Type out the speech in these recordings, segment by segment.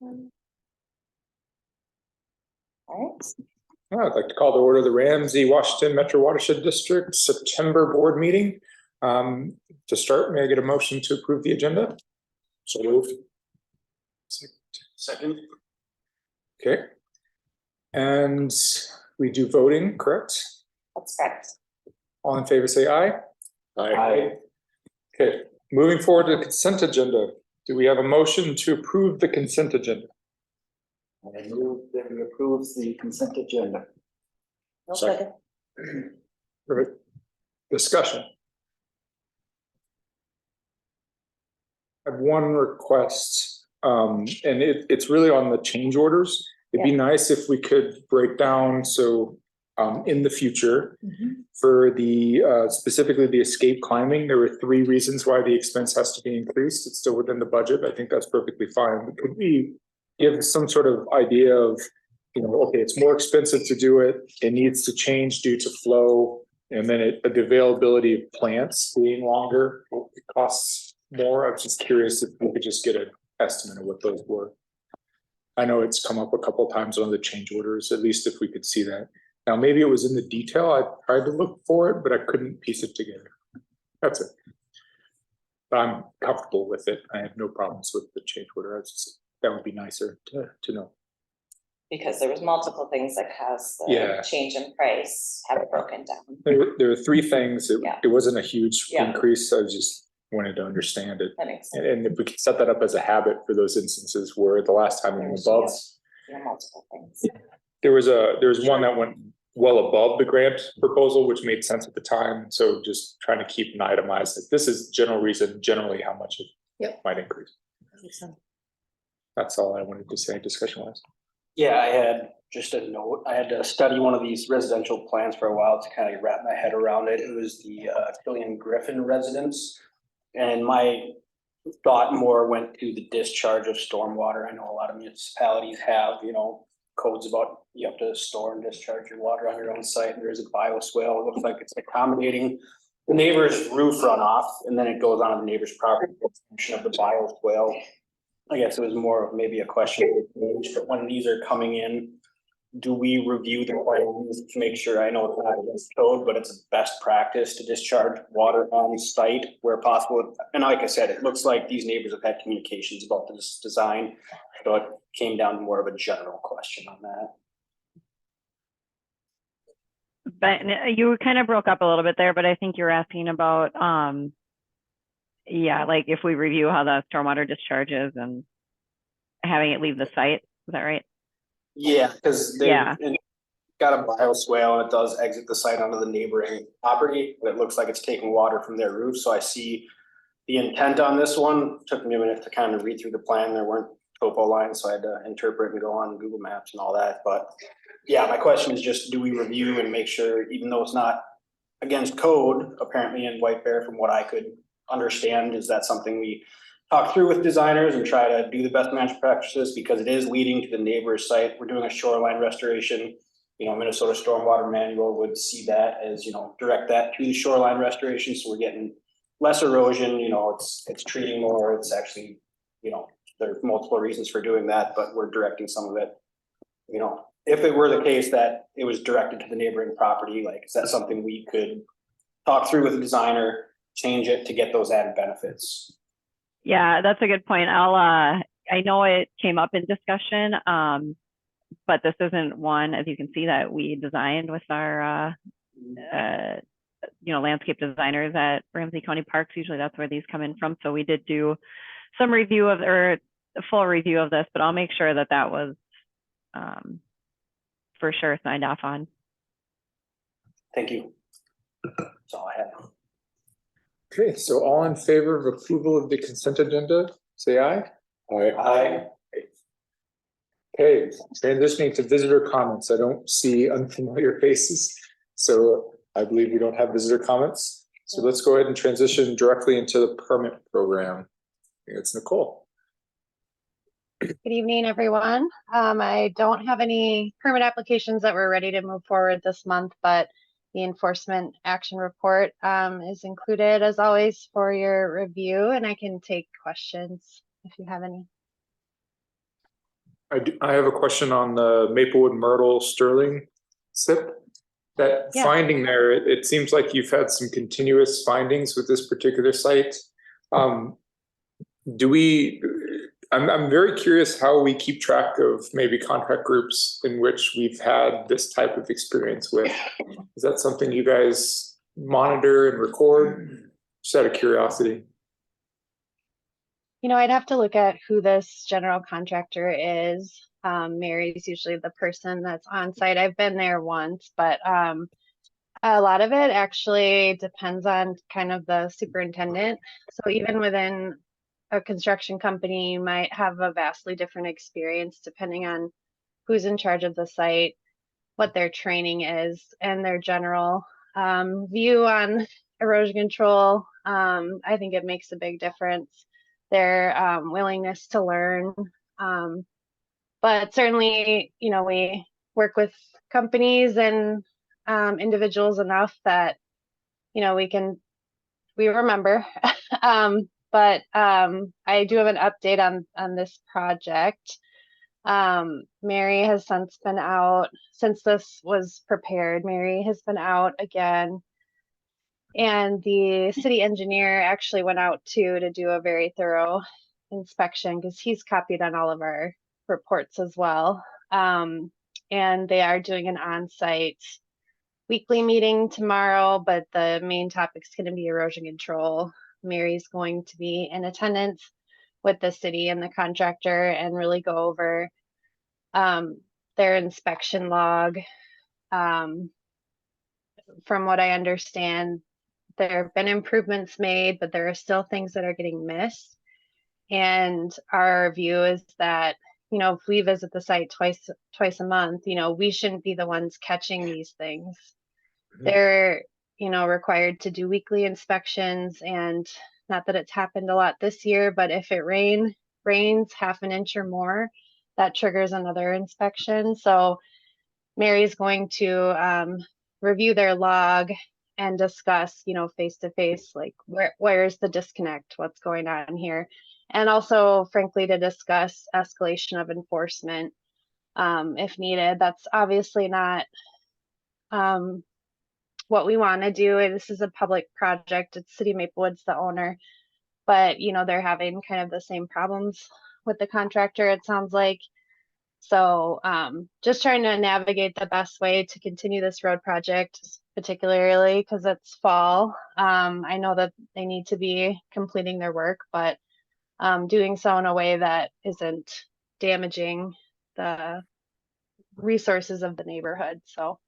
All right. I'd like to call to order the Ramsey-Washington Metro Watershed District September board meeting. To start, may I get a motion to approve the agenda? So moved. Second. Okay. And we do voting, correct? That's correct. All in favor say aye. Aye. Okay, moving forward to the consent agenda. Do we have a motion to approve the consent agenda? I move that we approve the consent agenda. No second. Perfect. Discussion. I have one request, and it's really on the change orders. It'd be nice if we could break down, so in the future, for the specifically the escape climbing, there were 3 reasons why the expense has to be increased. It's still within the budget. I think that's perfectly fine. But could we give some sort of idea of, you know, okay, it's more expensive to do it. It needs to change due to flow, and then the availability of plants being longer, it costs more. I was just curious if we could just get an estimate of what those were. I know it's come up a couple of times on the change orders, at least if we could see that. Now, maybe it was in the detail. I tried to look for it, but I couldn't piece it together. That's it. But I'm comfortable with it. I have no problems with the change order. That would be nicer to know. Because there was multiple things that caused the change in price, have it broken down. There are 3 things. It wasn't a huge increase. I just wanted to understand it. That makes sense. And if we could set that up as a habit for those instances where the last time we went above. Multiple things. There was one that went well above the grant proposal, which made sense at the time. So just trying to keep an itemized, like this is generally how much it might increase. That's all I wanted to say discussion wise. Yeah, I had just a note. I had to study one of these residential plans for a while to kind of wrap my head around it. It was the Killian Griffin residence. And my thought more went to the discharge of stormwater. I know a lot of municipalities have, you know, codes about you have to store and discharge your water on your own site. And there's a bioswale. It looks like it's accommodating the neighbor's roof runoff, and then it goes on the neighbor's property extension of the bioswale. I guess it was more of maybe a question, but when these are coming in, do we review the plans to make sure, I know it's not against code, but it's a best practice to discharge water on site where possible? And like I said, it looks like these neighbors have had communications about this design, so it came down to more of a general question on that. But you kind of broke up a little bit there, but I think you're asking about, like if we review how the stormwater discharges and having it leave the site, is that right? Yeah, because they got a bioswale and it does exit the site onto the neighboring property, but it looks like it's taking water from their roof. So I see the intent on this one. It took me a minute to kind of read through the plan. There weren't topo lines, so I had to interpret and go on Google Maps and all that. But yeah, my question is just, do we review and make sure, even though it's not against code, apparently in White Bear, from what I could understand, is that something we talk through with designers and try to do the best management practices, because it is leading to the neighbor's site. We're doing a shoreline restoration. You know, Minnesota Stormwater Manual would see that as, you know, direct that to the shoreline restoration. So we're getting less erosion, you know, it's treating more. It's actually, you know, there are multiple reasons for doing that, but we're directing some of it. You know, if it were the case that it was directed to the neighboring property, like, is that something we could talk through with the designer, change it to get those added benefits? Yeah, that's a good point. I know it came up in discussion, but this isn't one, as you can see, that we designed with our, landscape designers at Ramsey County Parks. Usually that's where these come in from. So we did do some review of, or a full review of this, but I'll make sure that that was for sure signed off on. Thank you. That's all I have. Okay, so all in favor of approval of the consent agenda, say aye. Aye. Okay, transitioning to visitor comments. I don't see unfamiliar faces, so I believe we don't have visitor comments. So let's go ahead and transition directly into the permit program. I think it's Nicole. Good evening, everyone. I don't have any permit applications that were ready to move forward this month, but the enforcement action report is included as always for your review, and I can take questions if you have any. I have a question on the Maplewood Myrtle Sterling SIP. That Yeah. finding there, it seems like you've had some continuous findings with this particular site. I'm very curious how we keep track of maybe contract groups in which we've had this type of experience with. Is that something you guys monitor and record? Just out of curiosity. I'd have to look at who this general contractor is. Mary's usually the person that's on site. I've been there once, but a lot of it actually depends on kind of the superintendent. So even within a construction company, you might have a vastly different experience depending on who's in charge of the site, what their training is, and their general view on erosion control. I think it makes a big difference. Their willingness to learn. But certainly, we work with companies and individuals enough that, we remember. But I do have an update on this project. Mary has since been out, since this was prepared, Mary has been out again. And the city engineer actually went out to do a very thorough inspection because he's copied on all of our reports as well. And they are doing an on-site weekly meeting tomorrow, but the main topic is going to be erosion control. Mary's going to be in attendance with the city and the contractor and really go over their inspection log. From what I understand, there have been improvements made, but there are still things that are getting missed. And our view is that, if we visit the site twice a month, we shouldn't be the ones catching these things. They're, required to do weekly inspections, and not that it's happened a lot this year, but if it rains half an inch or more, that triggers another inspection. So Mary's going to review their log and discuss, face to face, like where's the disconnect, what's going on here, and also, frankly, to discuss escalation of enforcement if needed. That's obviously not what we want to do. This is a public project. It's City of Maplewood's the owner, but they're having kind of the same problems with the contractor, it sounds like. So just trying to navigate the best way to continue this road project, particularly because it's fall. I know that they need to be completing their work, but doing so in a way that isn't damaging the resources of the neighborhood. So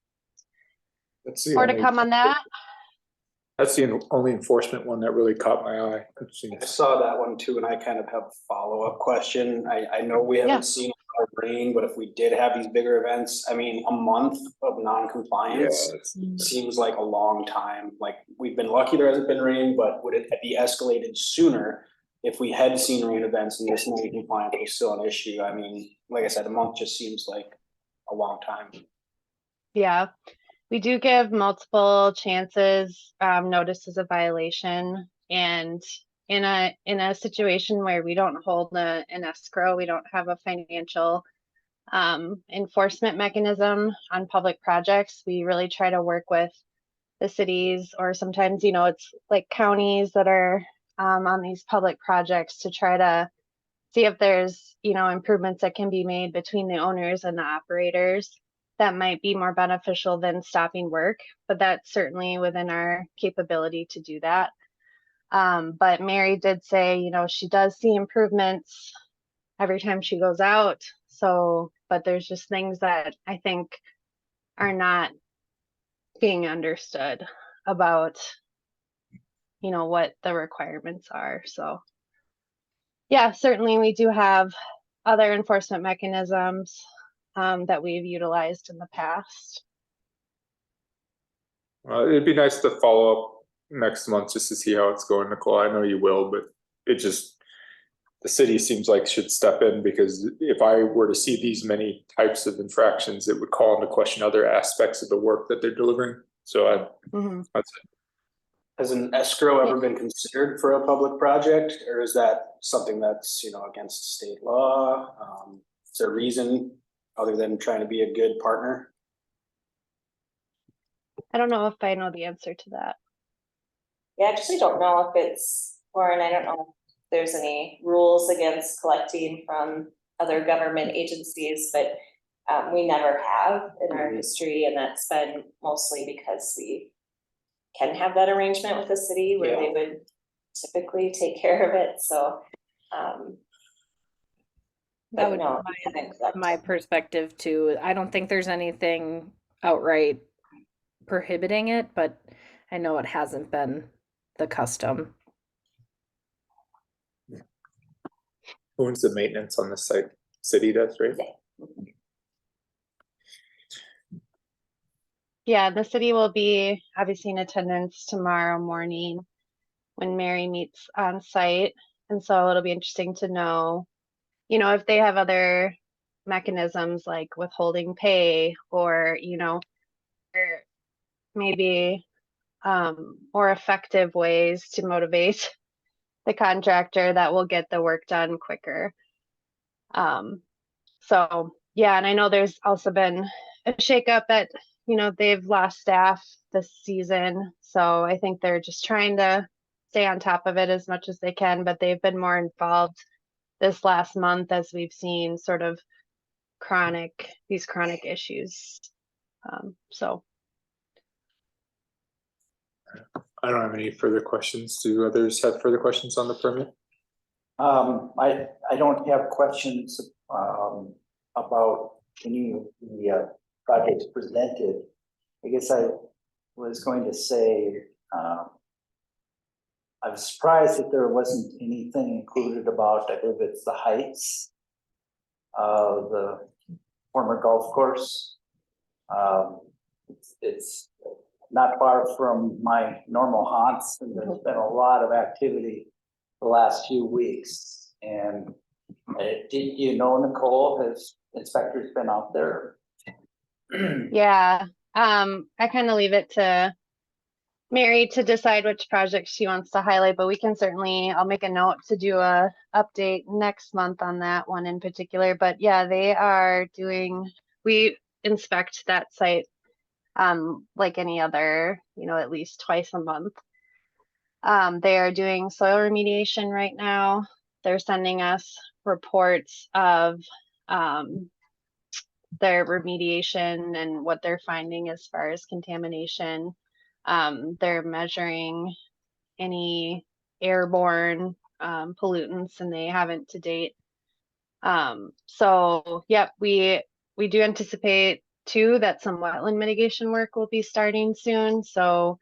more to come on that. That's the only enforcement one that really caught my eye. I saw that one too, and I kind of have a follow-up question. I know we haven't seen a lot of rain, but if we did have these bigger events, a month of non-compliance seems like a long time. Like, we've been lucky there hasn't been rain, but would it be escalated sooner if we had seen rain events and this non-compliance was still an issue? Like I said, a month just seems like a long time. Yeah. We do give multiple chances, notices of violation, and in a situation where we don't hold an escrow, we don't have a financial enforcement mechanism on public projects. We really try to work with the cities, or sometimes, it's like counties that are on these public projects, to try to see if there's, improvements that can be made between the owners and the operators that might be more beneficial than stopping work, but that's certainly within our capability to do that. But Mary did say, she does see improvements every time she goes out. So, but there's just things that I think are not being understood about, what the requirements are. So yeah, certainly we do have other enforcement mechanisms that we've utilized in the past. It'd be nice to follow up next month just to see how it's going, Nicole. I know you will, but the city seems like should step in, because if I were to see these many types of infractions, it would call into question other aspects of the work that they're delivering. So that's it. Has an escrow ever been considered for a public project, or is that something that's, against state law? Is there a reason other than trying to be a good partner? I don't know if I know the answer to that. Yeah, I actually don't know if it's foreign. I don't know if there's any rules against collecting from other government agencies, but we never have in our history, and that's been mostly because we can have that arrangement with the city where they would typically take care of it, so. That would no, be my perspective too. I don't think there's anything outright prohibiting it, but I know it hasn't been the custom. Who owns the maintenance on the site? City does, right? Yeah, the city will be obviously in attendance tomorrow morning when Mary meets on site. And so it'll be interesting to know, you know, if they have other mechanisms like withholding pay or, you know, or maybe more effective ways to motivate the contractor that will get the work done quicker. So yeah, and I know there's also been a shakeup at, you know, they've lost staff this season. So I think they're just trying to stay on top of it as much as they can, but they've been more involved this last month as we've seen sort of these chronic issues. So. I don't have any further questions. Do others have further questions on the permit? I don't have questions about any of the projects presented. I guess I was going to say I was surprised that there wasn't anything included about, I believe it's the heights of the former golf course. It's not far from my normal haunts, and there's been a lot of activity the last few weeks. And did you know, Nicole, has inspectors been out there? Yeah, I kind of leave it to Mary to decide which projects she wants to highlight, but we can certainly, I'll make a note to do a update next month on that one in particular. But yeah, they are we inspect that site like any other, you know, at least twice a month. They are doing soil remediation right now. They're sending us reports of their remediation and what they're finding as far as contamination. They're measuring any airborne pollutants, and they haven't to date. So yep, we do anticipate too that some wetland mitigation work will be starting soon. So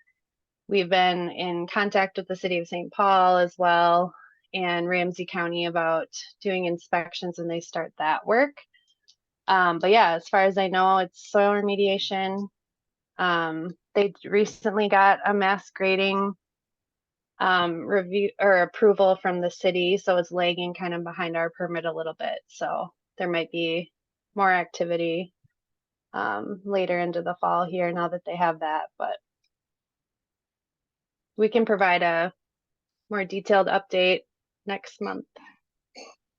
we've been in contact with the city of St. Paul as well and Ramsey County about doing inspections when they start that work. But yeah, as far as I know, it's soil remediation. They recently got a mass grading review or approval from the city, so it's lagging kind of behind our permit a little bit. So there might be more activity later into the fall here now that they have that, but we can provide a more detailed update next month.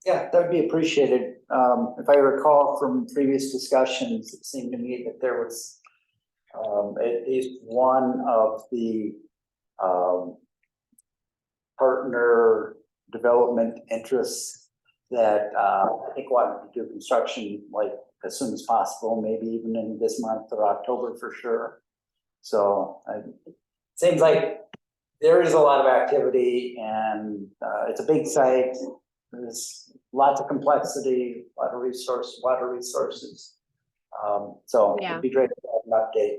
Yeah, that'd be appreciated. If I recall from previous discussions, it seemed to me that there was at least one of the partner development interests that I think wanted to do construction like as soon as possible, maybe even in this month or October for sure. So it seems like there is a lot of activity, and it's a big site. There's lots of complexity, a lot of water resources. So Yeah. it'd be great to have an update.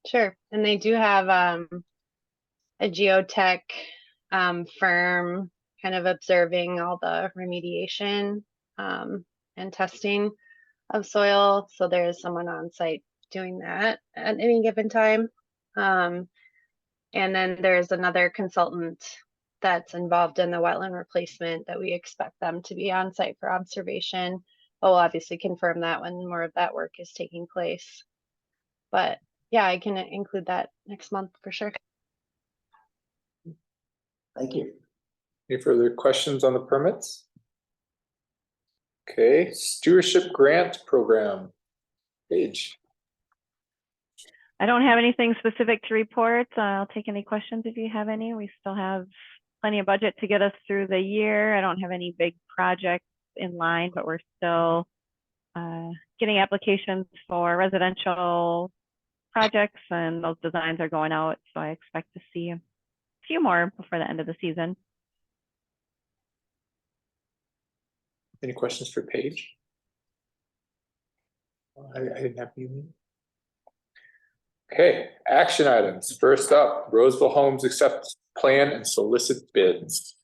Sure, and they do have a geotech firm kind of observing all the remediation and testing of soil. So there is someone on site doing that at any given time. And then there's another consultant that's involved in the wetland replacement that we expect them to be on site for observation. But we'll obviously confirm that when more of that work is taking place. But yeah, I can include that next month for sure. Thank you. Any further questions on the permits? Okay, stewardship grant program. Paige. I don't have anything specific to report. I'll take any questions if you have any. We still have plenty of budget to get us through the year. I don't have any big projects in line, but we're still getting applications for residential projects, and those designs are going out. So I expect to see a few more before the end of the season. Any questions for Paige? I didn't have you. Okay, action items. First up, Roseville Homes accept plan and solicit bids.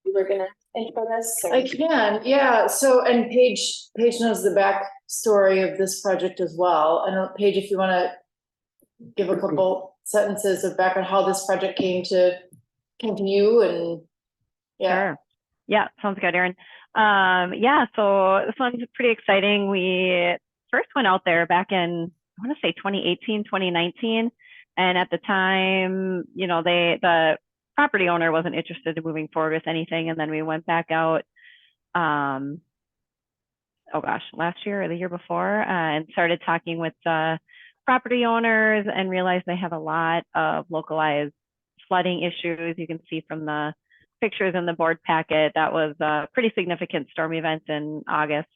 You were gonna intro this? or- I can, yeah, so, and Paige knows the backstory of this project as well. I don't know, Paige, if you wanna give a couple sentences of background, how this project came to you and, yeah. Sure. Yeah, sounds good, Erin. Yeah, so this one's pretty exciting. We first went out there back in, I want to say 2018, 2019. And at the time, you know, the property owner wasn't interested in moving forward with anything. And then we went back out, oh gosh, last year or the year before, and started talking with the property owners and realized they have a lot of localized flooding issues. You can see from the pictures in the board packet, that was a pretty significant storm event in August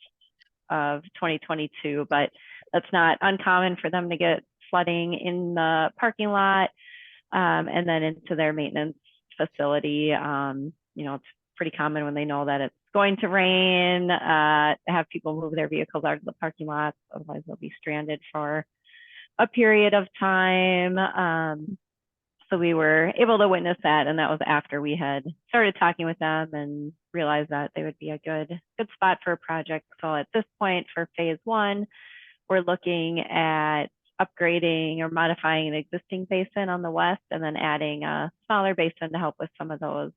of 2022, but that's not uncommon for them to get flooding in the parking lot and then into their maintenance facility. You know, it's pretty common when they know that it's going to rain, have people move their vehicles out of the parking lot, otherwise they'll be stranded for a period of time. So we were able to witness that, and that was after we had started talking with them and realized that they would be a good spot for a project. So at this point for phase one, we're looking at upgrading or modifying an existing basin on the west and then adding a smaller basin to help with some of those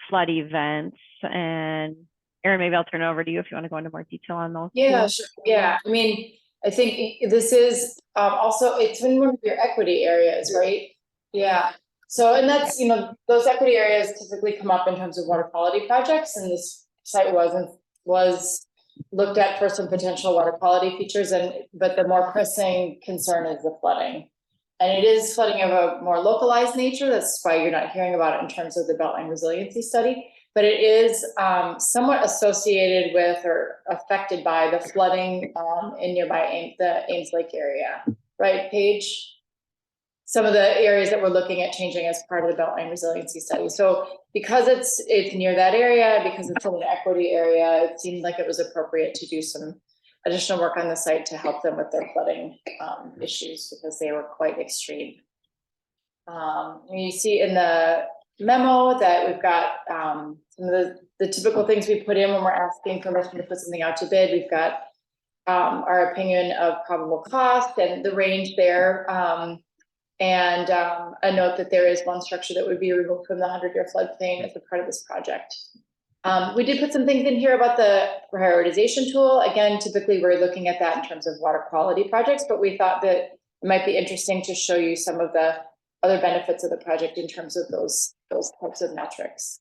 flood events. And Erin, maybe I'll turn it over to you if you want to go into more detail on those. Yeah, sure. Yeah, I mean, I think this is also, it's in one of your equity areas, right? Yeah, so, and that's, you know, those equity areas typically come up in terms of water quality projects, and this site was looked at for some potential water quality features, but the more pressing concern is the flooding. And it is flooding of a more localized nature. That's why you're not hearing about it in terms of the Beltline resiliency study. But it is somewhat associated with or affected by the flooding in nearby the Ames Lake area, right, Paige? Some of the areas that we're looking at changing as part of the Beltline resiliency study. So because it's near that area, because it's in an equity area, it seemed like it was appropriate to do some additional work on the site to help them with their flooding issues because they were quite extreme. You see in the memo that we've got some of the typical things we put in when we're asking permission to put something out to bid. We've got our opinion of probable cost and the range there, and a note that there is one structure that would be removed from the 100-year floodplain as a part of this project. We did put some things in here about the prioritization tool. Again, typically we're looking at that in terms of water quality projects, but we thought that it might be interesting to show you some of the other benefits of the project in terms of those types of metrics.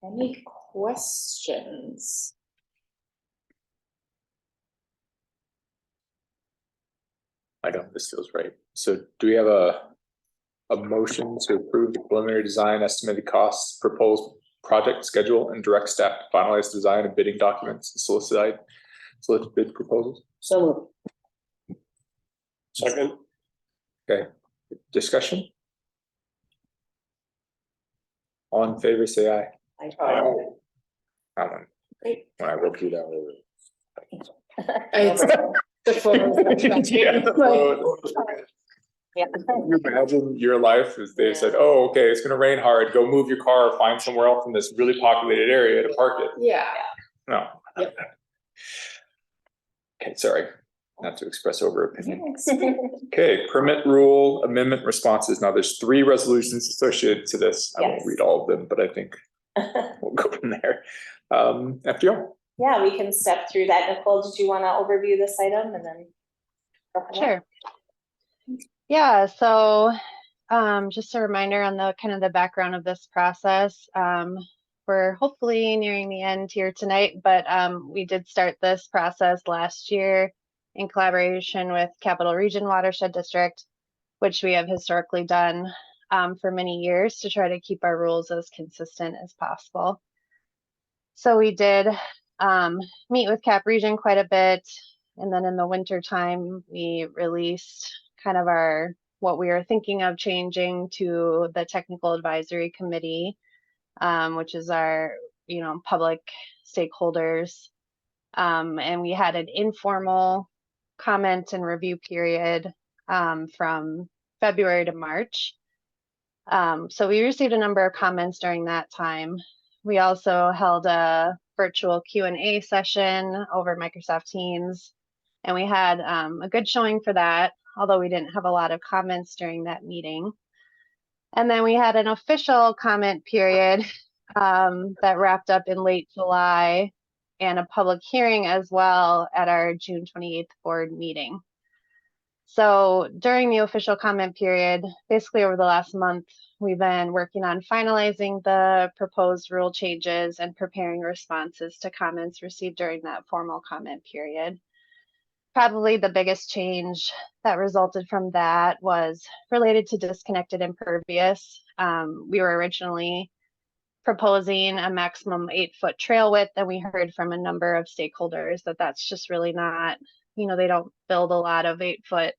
Any questions? I don't, this feels right. So do we have a motion to approve the preliminary design, estimated costs, proposed project schedule, and direct staff to finalize design and bidding documents and solicit bid proposals? So. Second. Okay, discussion? All in favor, say aye. Great. When I wrote you down. It's the photos. Yeah. Can you imagine your life if they said, oh, okay, it's gonna rain hard, go move your car or find somewhere else in this really populated area to park it. Yeah. No. Yep. Okay, sorry, not to express over opinion. Okay, permit rule amendment responses. Now there's 3 resolutions associated to this. I won't Yes. read all of them, but I think we'll go from there. FDR. Yeah, we can step through that. Nicole, did you want to overview this item and then? Sure. Yeah, so just a reminder on the kind of the background of this process. We're hopefully nearing the end here tonight, but we did start this process last year in collaboration with Capital Region Watershed District, which we have historically done for many years to try to keep our rules as consistent as possible. So we did meet with Cap Region quite a bit, and then in the winter time, we released kind of what we are thinking of changing to the Technical Advisory Committee, which is our, public stakeholders. And we had an informal comment and review period from February to March. So we received a number of comments during that time. We also held a virtual Q&A session over Microsoft Teams, and we had a good showing for that, although we didn't have a lot of comments during that meeting. And then we had an official comment period that wrapped up in late July, and a public hearing as well at our June 28th board meeting. So during the official comment period, basically over the last month, we've been working on finalizing the proposed rule changes and preparing responses to comments received during that formal comment period. Probably the biggest change that resulted from that was related to disconnected impervious. We were originally proposing a maximum 8-foot trail width, and we heard from a number of stakeholders that that's just really not, they don't build a lot of 8-foot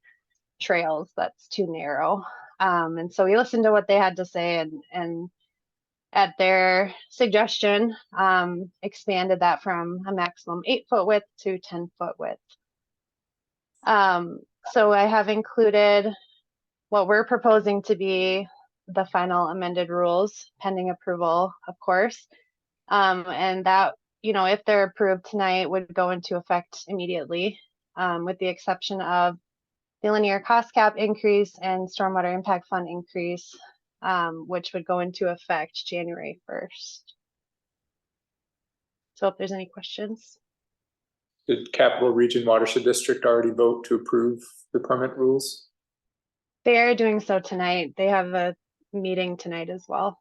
trails. That's too narrow. And so we listened to what they had to say, and at their suggestion, expanded that from a maximum 8-foot width to 10-foot width. So I have included what we're proposing to be the final amended rules, pending approval, of course. And that, if they're approved tonight, would go into effect immediately, with the exception of the linear cost cap increase and stormwater impact fund increase, which would go into effect January 1st. So if there's any questions. Did Capital Region Watershed District already vote to approve the permit rules? They are doing so tonight. They have a meeting tonight as well.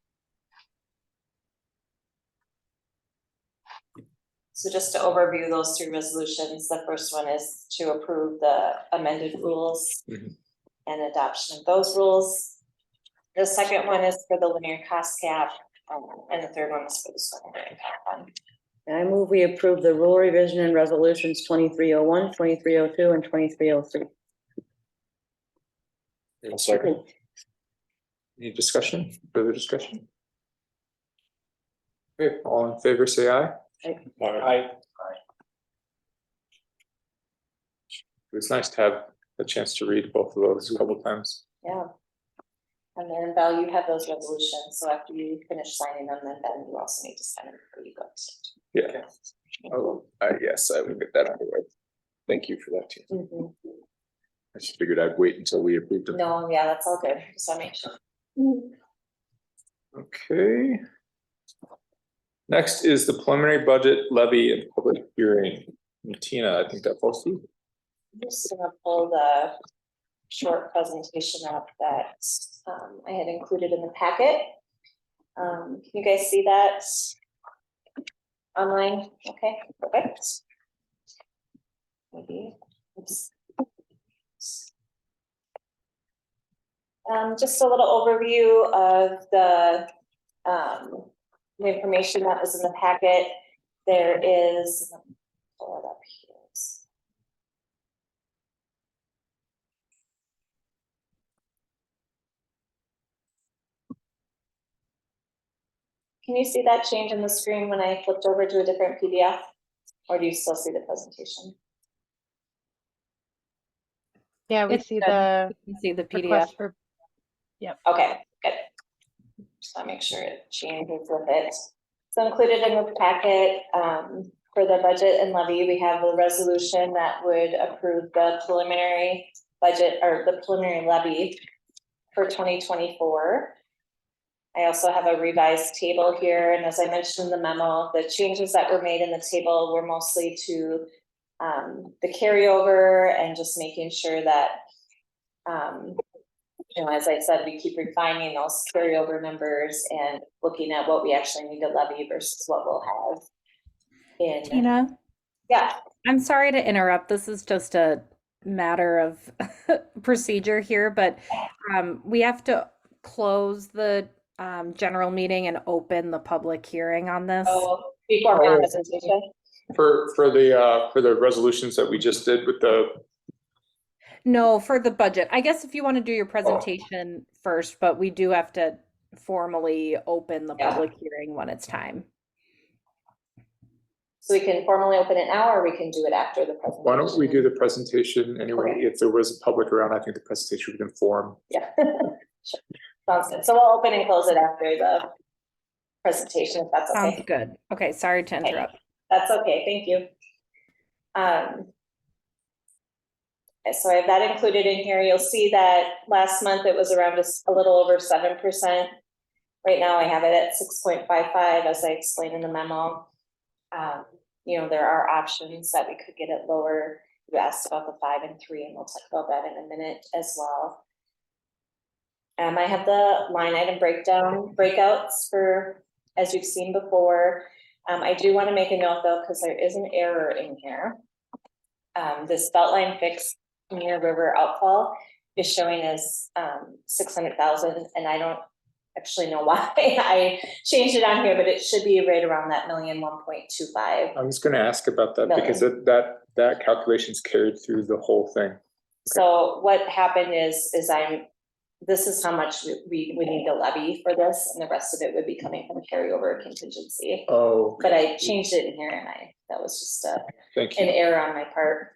So just to overview those 3 resolutions, the first one is to approve the amended rules and adoption of those rules. The second one is for the linear cost cap, and the third one is for the stormwater impact fund. I move we approve the rule revision and resolutions 2301, 2302, and 2303. Second. Any discussion? Further discussion? Okay, all in favor, say aye. Aye. It's nice to have a chance to read both of those a couple times. Yeah. And then Val, you have those resolutions, so after you finish signing them, then Ben, you also need to sign them before you go. Yeah. Oh, yes, I will get that underway. Thank you for that too. I just figured I'd wait until we approved them. No, yeah, that's all good, just want to make sure. Okay. Next is the preliminary budget levy and public hearing. And Tina, I think that falls to you. I'm just gonna pull the short presentation up that I had included in the packet. Can you guys see that online? Okay, perfect. Maybe, oops. Just a little overview of the information that was in the packet. There is, let me pull it up here. Can you see that change in the screen when I flipped over to a different PDF? Or do you still see the presentation? Yeah, we see the PDF. request for. Yep. Okay, good. Just want to make sure it changes with it. So included in the packet for the budget and levy, we have a resolution that would approve the preliminary budget or the preliminary levy for 2024. I also have a revised table here, and as I mentioned in the memo, the changes that were made in the table were mostly to the carryover and just making sure that you know, as I said, we keep refining those carryover numbers and looking at what we actually need to levy versus what we'll have in. Tina, Yeah, I'm sorry to interrupt. This is just a matter of procedure here, but we have to close the general meeting and open the public hearing on this. so before my presentation. For the resolutions that we just did with the, No, for the budget. I guess if you want to do your presentation first, but we do have to formally open the Yeah. public hearing when it's time. So we can formally open it now, or we can do it after the presentation. why don't we do the presentation anyway? Okay. If there was a public around, I think the presentation would inform. Yeah. Sure. Sounds good. So we'll open and close it after the presentation, if that's Sounds okay. good. Okay, sorry to Okay. interrupt. That's okay, thank you. So I have that included in here. You'll see that last month it was around a little over 7%. Right now I have it at 6.55, as I explained in the memo. You know, there are options that we could get it lower. You asked about the 5 and 3, and we'll talk about that in a minute as well. I have the line item breakouts for, as you've seen before. I do want to make a note though, because there is an error in here. This Beltline fix near river outfall is showing as 600,000, and I don't actually know why I changed it on here, but it should be right around that 1,000,125. I was gonna ask about that Million. because that calculation's carried through the whole thing. So what happened is this is how much we need to levy for this, and the rest of it would be coming from carryover contingency. Oh. But I changed it in here, and that was just Thank an you. error on my part.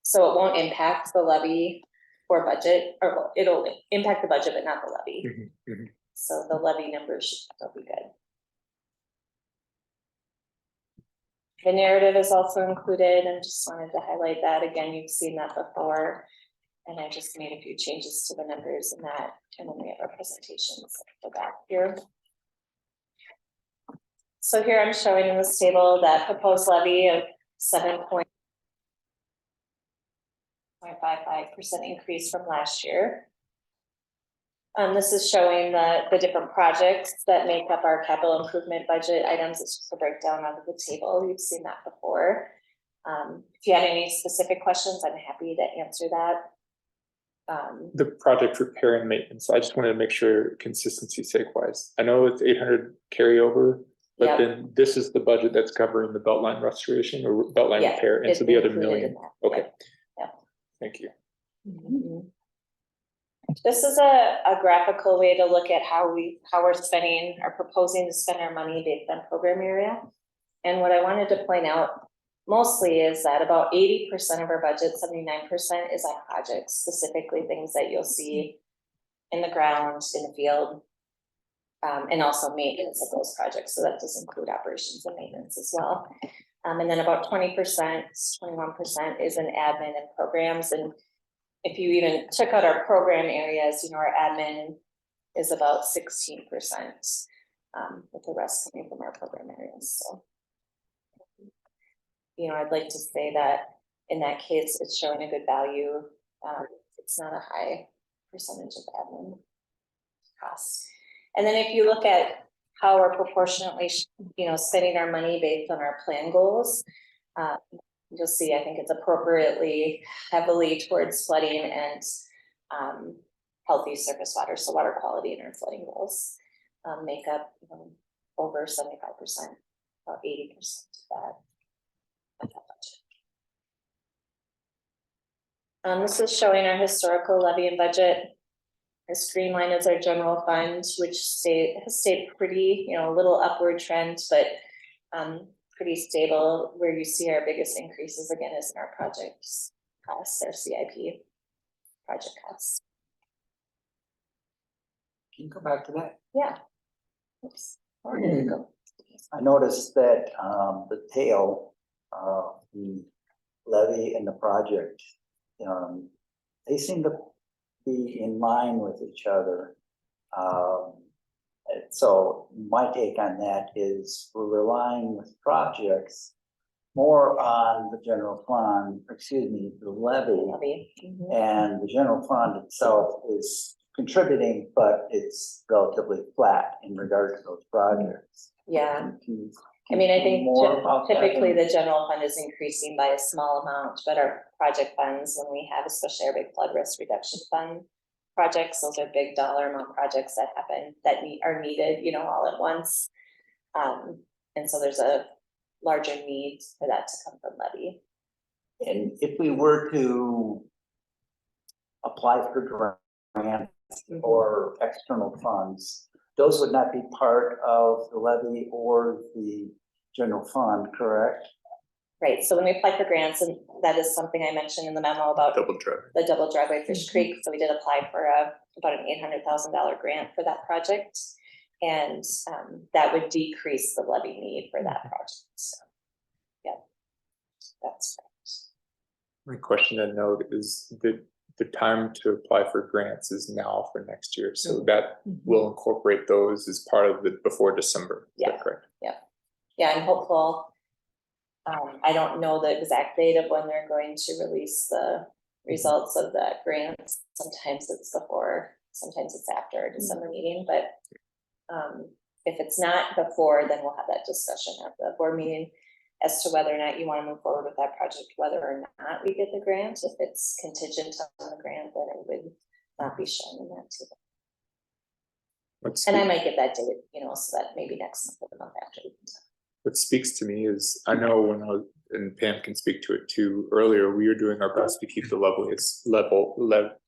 So it won't impact the levy or budget, or it'll impact the budget, but not the levy. Mhm, mhm. So the levy numbers should still be good. The narrative is also included, and just wanted to highlight that. Again, you've seen that before. And I just made a few changes to the numbers in that, and then we have our presentations for that here. So here I'm showing in this table that proposed levy of 7.55% increase from last year. This is showing the different projects that make up our capital improvement budget items. It's just a breakdown out of the table. You've seen that before. If you had any specific questions, I'm happy to answer that. The project repair and maintenance, I just wanted to make sure consistency sake wise. I know it's 800 carryover, but Yeah. then this is the budget that's covering the Beltline restoration or Beltline Yeah, repair, and it's so the other included in million. that. Okay. Yeah. Thank you. Mhm. This is a graphical way to look at how we're spending or proposing to spend our money based on program area. And what I wanted to point out mostly is that about 80% of our budget, 79% is on projects, specifically things that you'll see in the ground, in the field, and also maintenance of those projects. So that does include operations and maintenance as well. And then about 20%, 21% is in admin and programs. And if you even took out our program areas, you know, our admin is about 16%, with the rest coming from our program areas. So, you know, I'd like to say that in that case, it's showing a good value. It's not a high percentage of admin costs. And then if you look at how we're proportionately, you know, spending our money based on our plan goals, you'll see, I think it's appropriately heavily towards flooding and healthy surface water. So water quality and our flooding goals make up over 75%, about 80% of that. This is showing our historical levy and budget. This green line is our general fund, which has stayed pretty, you know, a little upward trend, but pretty stable. Where you see our biggest increases again is in our projects costs, our CIP project costs. Can you go back to that? Yeah. Oops. Oh, there you go. I noticed that the tail, the levy and the project, they seem to be in line with each other. So my take on that is we're relying with projects more on the general fund, the levy, Levy. Mhm. and the general fund itself is contributing, but it's relatively flat in regard to those projects. Yeah, Can you I mean, I think more about that? typically the general fund is increasing by a small amount, but our project funds, when we have, especially our big flood risk reduction fund projects, those are big dollar amount projects that happen, that are needed, you know, all at once. And so there's a larger need for that to come from levy. And if we were to apply for grants or external funds, those would not be part of the levy or the general fund, correct? Right, so when we apply for grants, and that is something I mentioned in the memo about Double drug. the double driveway Fish Creek, so we did apply for about an $800,000 grant for that project. And that would decrease the levy need for that project, so, yeah, that's correct. My question to note is the time to apply for grants is now for next year, so that will incorporate those as part of the before December. Is that Yeah. correct? Yeah, I'm hopeful. I don't know the exact date of when they're going to release the results of that grant. Sometimes it's before, sometimes it's after a December meeting, but if it's not before, then we'll have that discussion at the board meeting as to whether or not you want to move forward with that project, whether or not we get the grant. If it's contingent on the grant, then it would not be shown in that too. And I might get that date, you know, so that maybe next month or the month after. What speaks to me is, I know when I was, and Pam can speak to it too, earlier, we were doing our best to keep the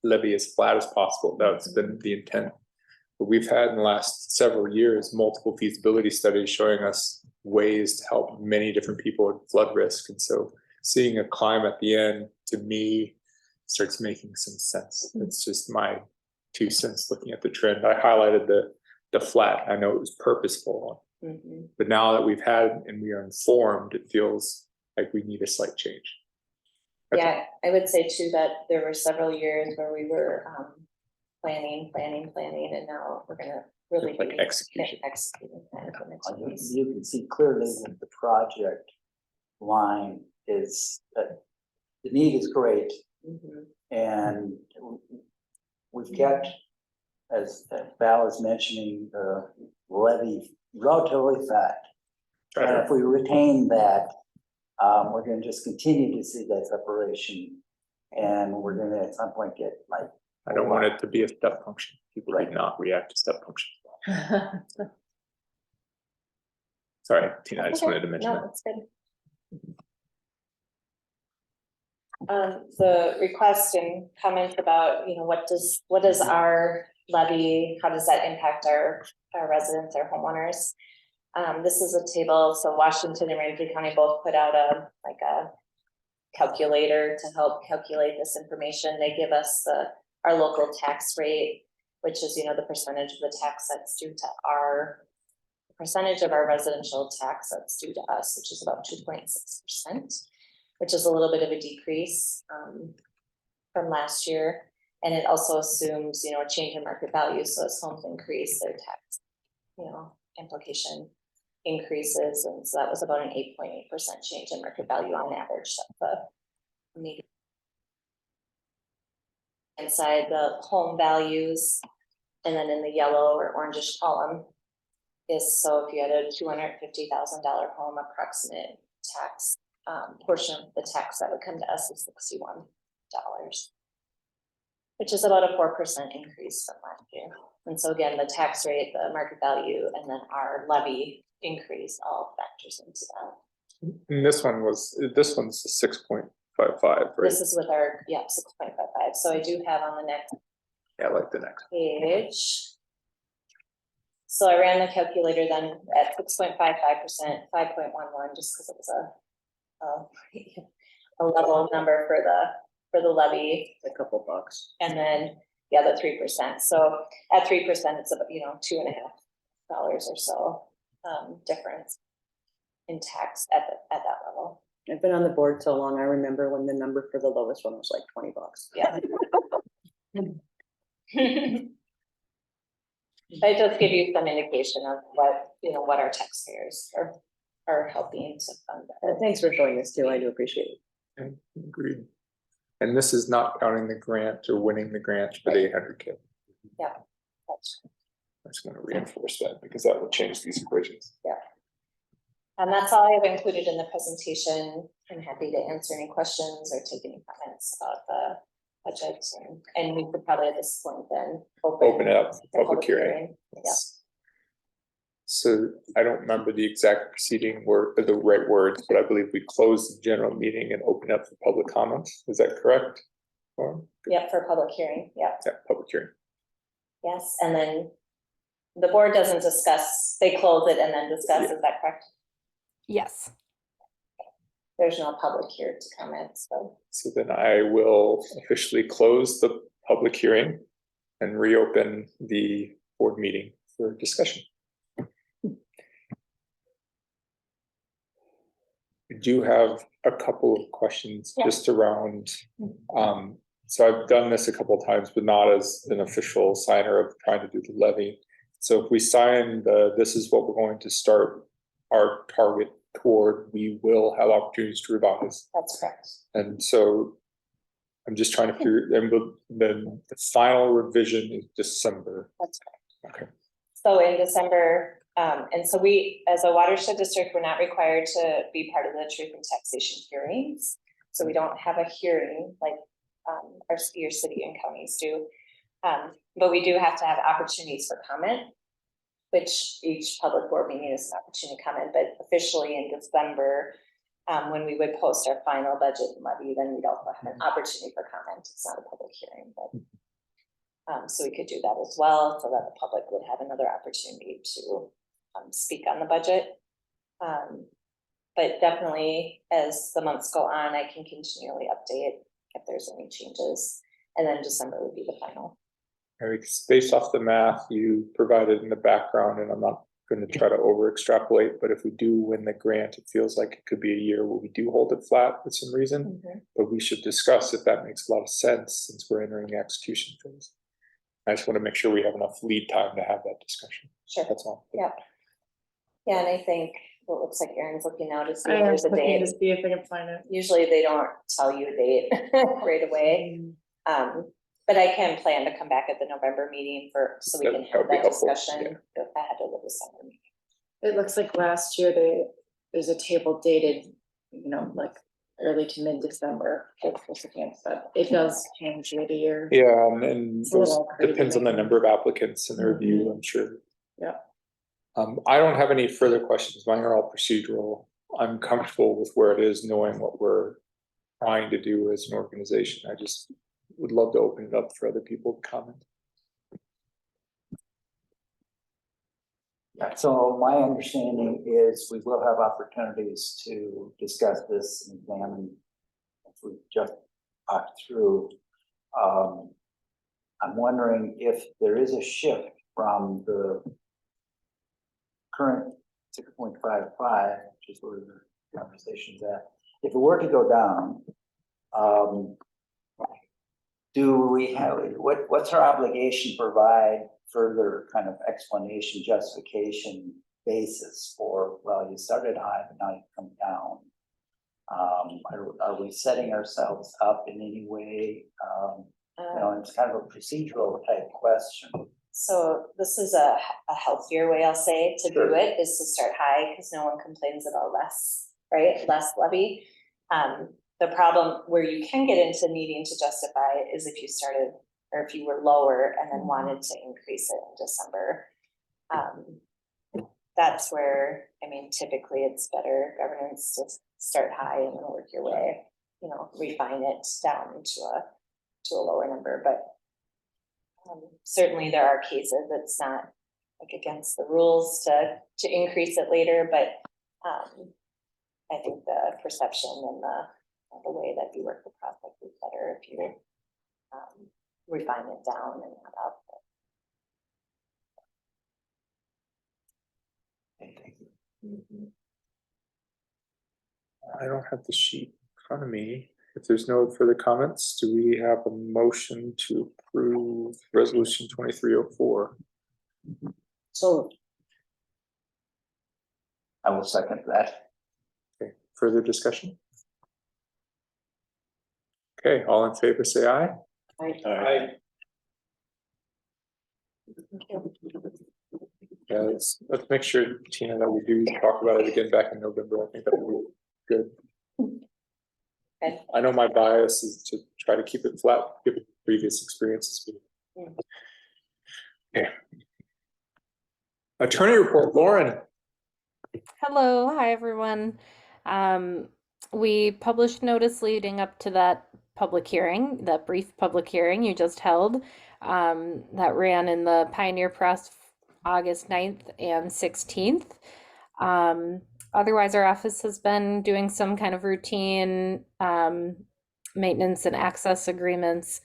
levy as flat as possible. That's been the intent. But we've had in the last several years, multiple feasibility studies showing us ways to help many different people with flood risk. And so seeing a climb at the end, to me, starts making some sense. It's just my 2 cents looking at the trend. I highlighted the flat. I know it was purposeful. But now that we've had and we are informed, it feels like we need a slight change. Yeah, I would say too that there were several years where we were planning, and now we're gonna really Like be execution. executing kind of the next piece. You can see clearly that the project line is, that the need is great. And we've kept, as Val is mentioning, the levy relatively flat. And if we retain that, we're gonna just continue to see that separation. And we're gonna at some point get like. I don't want it to be a step function. People do not react to step functions. Sorry, Tina, I just wanted to mention No, that. that's good. The request and comments about, you know, what does our levy, how does that impact our residents, our homeowners? This is a table, so Washington and Ramsey County both put out a calculator to help calculate this information. They give us our local tax rate, which is, you know, the percentage of the tax that's due to percentage of our residential tax that's due to us, which is about 2.6%, which is a little bit of a decrease from last year. And it also assumes, you know, a change in market value. So as homes increase, their tax, you know, implication increases. And so that was about an 8.8% change in market value on average. The median. Inside the home values, and then in the yellow or orangish column is, so if you had a $250,000 home, approximate tax portion of the tax that would come to us is $61, which is about a 4% increase from last year. And so again, the tax rate, the market value, and then our levy increase all factors into that. And this one's 6.55, right? This is with our, 6.55. So I do have on the next Yeah, I like the next. page. So I ran the calculator then at 6.55%, 5.11, just because it was a level number for the levy. A couple bucks. And then, the 3%. So at 3%, it's about, you know, $2.50 or so difference in tax at that level. I've been on the board so long, I remember when the number for the lowest one was like 20 bucks. Yeah. I just give you some indication of what, you know, what our taxpayers are helping to fund that. Thanks for showing this too, I do appreciate it. Agreed. And this is not counting the grant or winning the grant for the 800K. That's I just want to reinforce that because that would change these equations. And that's all I have included in the presentation. I'm happy to answer any questions or take any comments about the budget, and we could probably at this point then Open it up for the public hearing. Yeah. So I don't remember the exact preceding word, or the right words, but I believe we closed the general meeting and open up for public comments. Is that correct? Yep, for public hearing, yeah, Public hearing. yes, and then the board doesn't discuss, they close it and then discuss, is that correct? Yes. There's no public here to comment, so. So then I will officially close the public hearing and reopen the board meeting for discussion. I do have a couple of questions just around, so I've done this a couple of times, but not as an official signer of trying to do the levy. So if we sign this is what we're going to start our target toward, we will have opportunities to revise. That's correct. And so I'm just trying to figure, and then the final revision is December. That's correct. Okay. So in December, and so we, as a watershed district, we're not required to be part of the truth and taxation hearings. So we don't have a hearing like your city and counties do. But we do have to have opportunities for comment, which each public board meeting is an opportunity to comment, but officially in December, when we would post our final budget and levy, then we'd also have an opportunity for comment. It's not a public hearing, but so we could do that as well, so that the public would have another opportunity to speak on the budget. But definitely as the months go on, I can continually update if there's any changes, and then December would be the final. Based off the math you provided in the background, and I'm not going to try to over extrapolate, but if we do win the grant, it feels like it could be a year where we do hold it flat for some reason, but we should discuss if that makes a lot of sense since we're entering the execution phase. I just want to make sure we have enough lead time to have that discussion. Sure. That's all. Yeah. Yeah, and I think what looks like Erin's looking now to see I if am there's a looking date. to see if I can find it. Usually they don't tell you a date right away. But I can plan to come back at the November meeting so we can have that discussion ahead of the December meeting. It looks like last year there's a table dated, like early to mid-December. But it does change year to year. Yeah, and It's a little crazy. depends on the number of applicants and the review, I'm sure. Yeah. I don't have any further questions. Mine are all procedural. I'm comfortable with where it is, knowing what we're trying to do as an organization. I just would love to open it up for other people to comment. Yeah, so my understanding is we will have opportunities to discuss this and examine as we just talked through. I'm wondering if there is a shift from the current 6.55, which is where the conversation's at. If it were to go down, do we have, what's our obligation to provide further kind of explanation, justification basis for, well, you started high, but now you come down? Are we setting ourselves up in any way? It's kind of a procedural type question. So this is a healthier way, I'll say, to do it, is to start high, because no one complains about less, right? Less levy. The problem where you can get into needing to justify it is if you started, or if you were lower and then wanted to increase it in December. That's where, typically it's better governance to start high and then work your way, refine it down to a lower number. But certainly there are cases it's not like against the rules to increase it later, but I think the perception and the way that you work the process is better if you refine it down and not up. Thank you. I don't have the sheet in front of me. If there's no further comments, do we have a motion to approve resolution 2304? So I will second that. Okay, further discussion? Okay, all in favor, say aye. Aye. Yeah, let's make sure, Tina, that we do talk about it again back in November. I think that would be good. Okay. I know my bias is to try to keep it flat, given previous experiences. Okay. Attorney report, Lauren. Hello, hi everyone. We published notice leading up to that public hearing, that brief public hearing you just held, that ran in the Pioneer Press August 9th and 16th. Otherwise, our office has been doing some kind of routine maintenance and access agreements,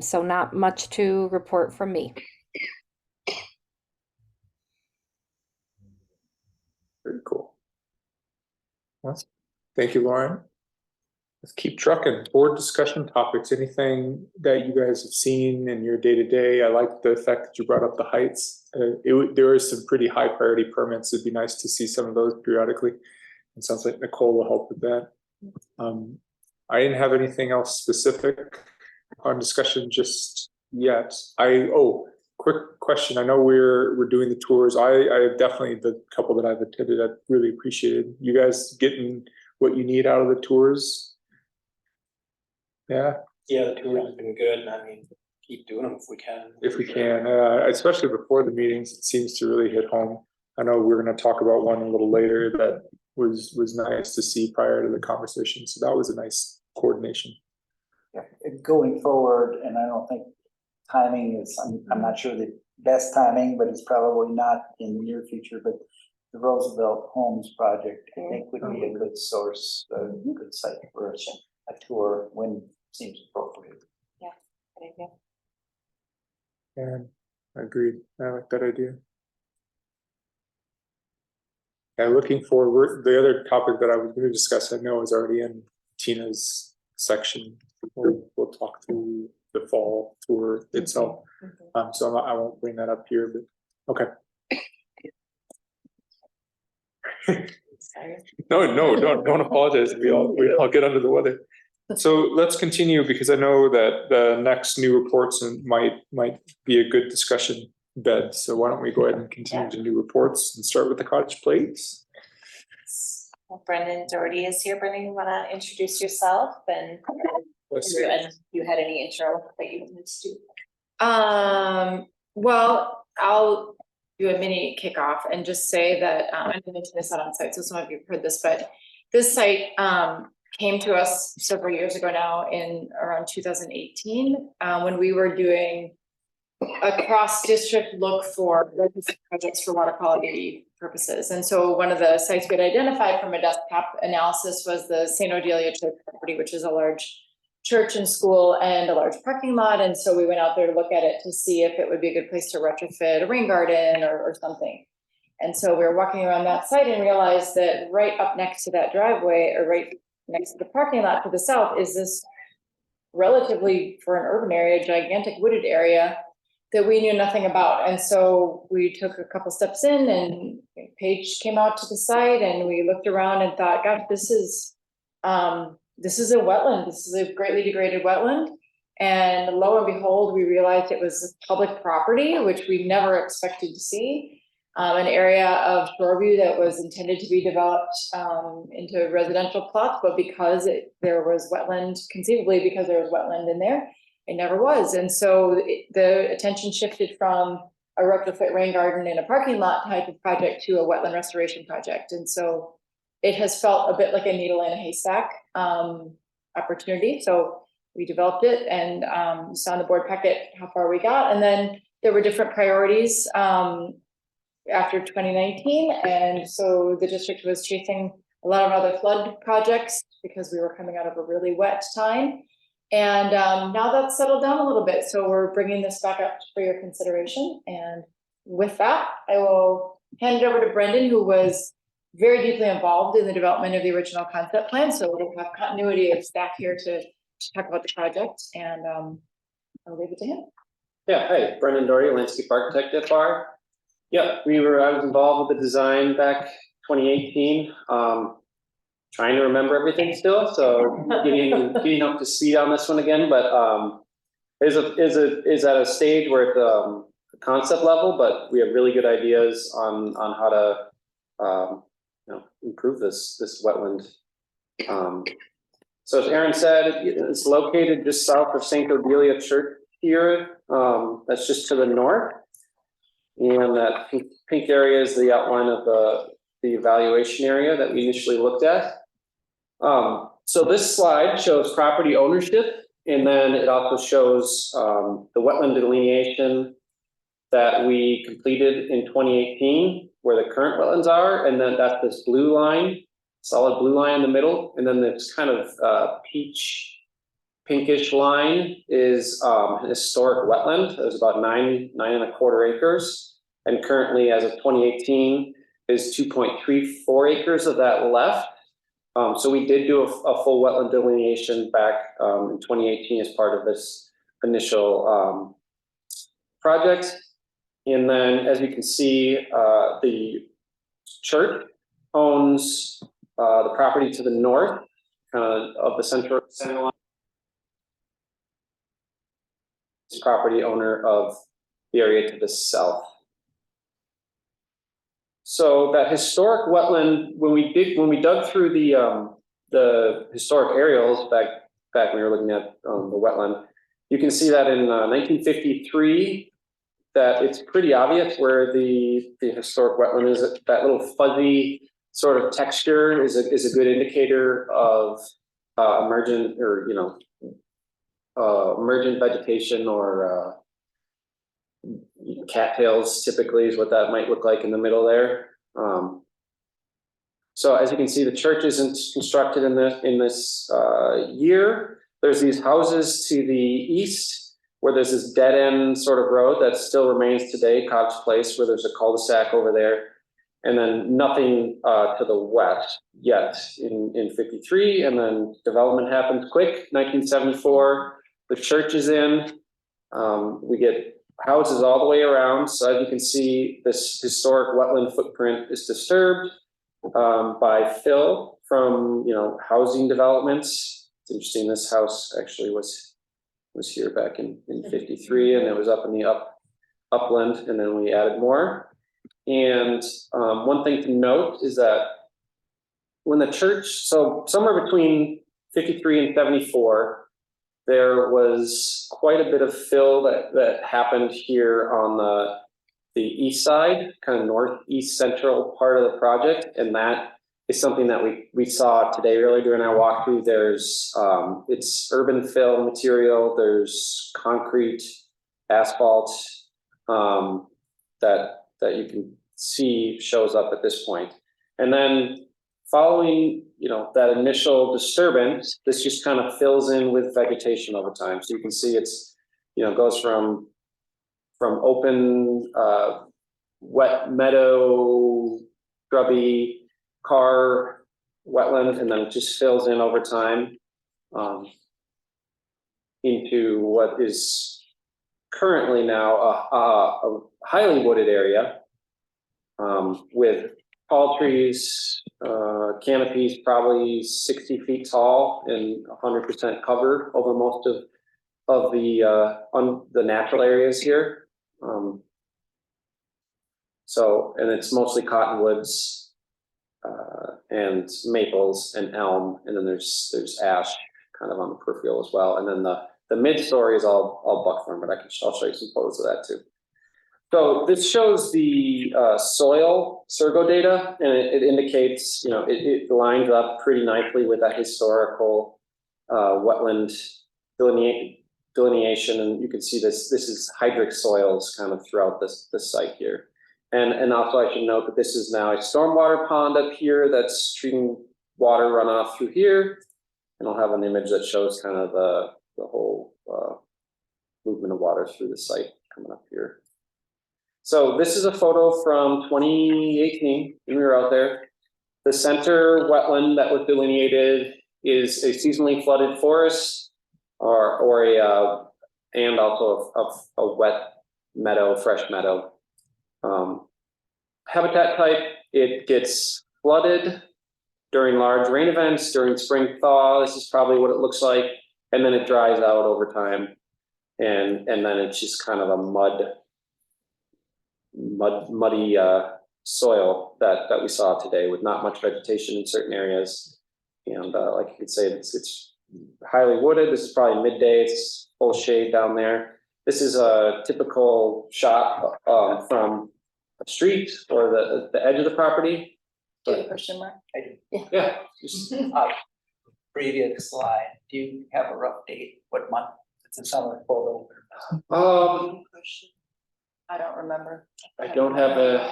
so not much to report from me. Very cool. Well, thank you, Lauren. Let's keep trucking. Board discussion topics, anything that you guys have seen in your day-to-day? I like the fact that you brought up the heights. There are some pretty high priority permits. It'd be nice to see some of those periodically. It sounds like Nicole will help with that. I didn't have anything else specific on discussion just yet. Quick question. I know we're doing the tours. I definitely, the couple that I've attended, I really appreciated you guys getting what you need out of the tours. Yeah. Yeah, the tour has been good, and I mean, keep doing them if we can. If we can, especially before the meetings, it seems to really hit home. I know we're going to talk about one a little later that was nice to see prior to the conversation. So that was a nice coordination. Yeah, going forward, and I don't think timing is, I'm not sure the best timing, but it's probably not in the near future, but the Roseville Homes project, I think would be a good source, a good site for a tour when seems appropriate. Yeah, good idea. And I agreed. I like that idea. And looking forward, the other topic that I was going to discuss, I know is already in Tina's section. We'll talk through the fall tour itself. So I won't bring that up here, but okay. Sorry. No, don't apologize. We all get under the weather. So let's continue, because I know that the next new reports might be a good discussion bed. So why don't we go ahead and continue to new reports and start with the cottage plates? Well, Brendan Doherty is here. Brendan, you want to introduce yourself and you had any intro that you wanted to do? Well, I'll do a mini kickoff and just say that I'm going to this out on site, so some of you have heard this, but this site came to us several years ago now in around 2018 when we were doing a cross-district look for projects for water quality purposes. And so one of the sites we had identified from a desktop analysis was the St. Odelia Church property, which is a large church and school and a large parking lot. And so we went out there to look at it to see if it would be a good place to retrofit a rain garden or something. And so we were walking around that site and realized that right up next to that driveway, or right next to the parking lot to the south, is this relatively, for an urban area, gigantic wooded area that we knew nothing about. And so we took a couple steps in, and Paige came out to the site, and we looked around and thought, gosh, this is a wetland. This is a greatly degraded wetland. And lo and behold, we realized it was public property, which we never expected to see. An area of Shoreview that was intended to be developed into residential plots, but because there was wetland, conceivably because there was wetland in there, it never was. And so the attention shifted from a retrofit rain garden in a parking lot type of project to a wetland restoration project. And so it has felt a bit like a needle in a haystack opportunity. So we developed it, and you saw in the board packet how far we got. And then there were different priorities after 2019. And so the district was chasing a lot of other flood projects because we were coming out of a really wet time. And now that's settled down a little bit. So we're bringing this back up for your consideration. And with that, I will hand it over to Brendan, who was very deeply involved in the development of the original concept plan. So we'll have continuity of staff here to talk about the project, and I'll leave it to him. Yeah, hi, Brendan Doherty, landscape architect at FAR. Yeah, I was involved with the design back 2018. Trying to remember everything still, so getting up to speed on this one again, but is at a stage where concept level, but we have really good ideas on how to improve this wetland. So as Aaron said, it's located just south of St. Odelia Church here. That's just to the north. And that pink area is the outline of the evaluation area that we initially looked at. So this slide shows property ownership, and then it also shows the wetland delineation that we completed in 2018, where the current wetlands are, and then that's this blue line, solid blue line in the middle, and then this kind of peach pinkish line is an historic wetland. There's about 9.25 acres, and currently, as of 2018, is 2.34 acres of that left. So we did do a full wetland delineation back in 2018 as part of this initial project. And then, as you can see, the church owns the property to the north, of the center line. This property owner of the area to the south. So that historic wetland, when we dug through the historic aerials back when we were looking at the wetland, you can see that in 1953. That it's pretty obvious where the historic wetland is. That little fuzzy sort of texture is a good indicator of emergent emergent vegetation, or cattails typically is what that might look like in the middle there. So as you can see, the church isn't constructed in this year. There's these houses to the east, where there's this dead end sort of road that still remains today, Cobb's Place, where there's a cul-de-sac over there. And then nothing to the west yet in 53. And then development happens quick, 1974, the church is in. We get houses all the way around. So as you can see, this historic wetland footprint is disturbed by fill from housing developments. It's interesting, this house actually was here back in 53, and it was up in the upland, and then we added more. And one thing to note is that when the church, so somewhere between 53 and 74, there was quite a bit of fill that happened here on the east side, kind of northeast central part of the project, and that is something that we saw today earlier during our walkthrough. There's it's urban fill material. There's concrete, asphalt that you can see shows up at this point. And then following that initial disturbance, this just kind of fills in with vegetation over time. So you can see it's goes from open wet meadow, scrubby, car wetland, and then it just fills in over time into what is currently now a highly wooded area with tall trees, canopies probably 60 feet tall and 100% covered over most of the natural areas here. And it's mostly cottonwoods and maples and elm, and then there's ash kind of on the peripheral as well. And then the mid-story is all buckthorn, but I'll show you some photos of that too. So this shows the soil Sergo data, and it indicates, it lines up pretty nicely with that historical wetland delineation, and you can see this is hydric soils kind of throughout this site here. And also I should note that this is now a stormwater pond up here that's treating water runoff through here. And I'll have an image that shows kind of the whole movement of water through the site coming up here. So this is a photo from 2018 when we were out there. The center wetland that was delineated is a seasonally flooded forest and also a wet meadow, fresh meadow. Habitat type, it gets flooded during large rain events, during spring thaw. This is probably what it looks like. And then it dries out over time. And then it's just kind of a mud muddy soil that we saw today with not much vegetation in certain areas. And like you could say, it's highly wooded. This is probably midday, it's full shade down there. This is a typical shot from a street or the edge of the property. Do you have a question, Mark? Yeah. Just, Previous slide, do you have a rough date, what month? It's a summer photo. I don't remember. I don't have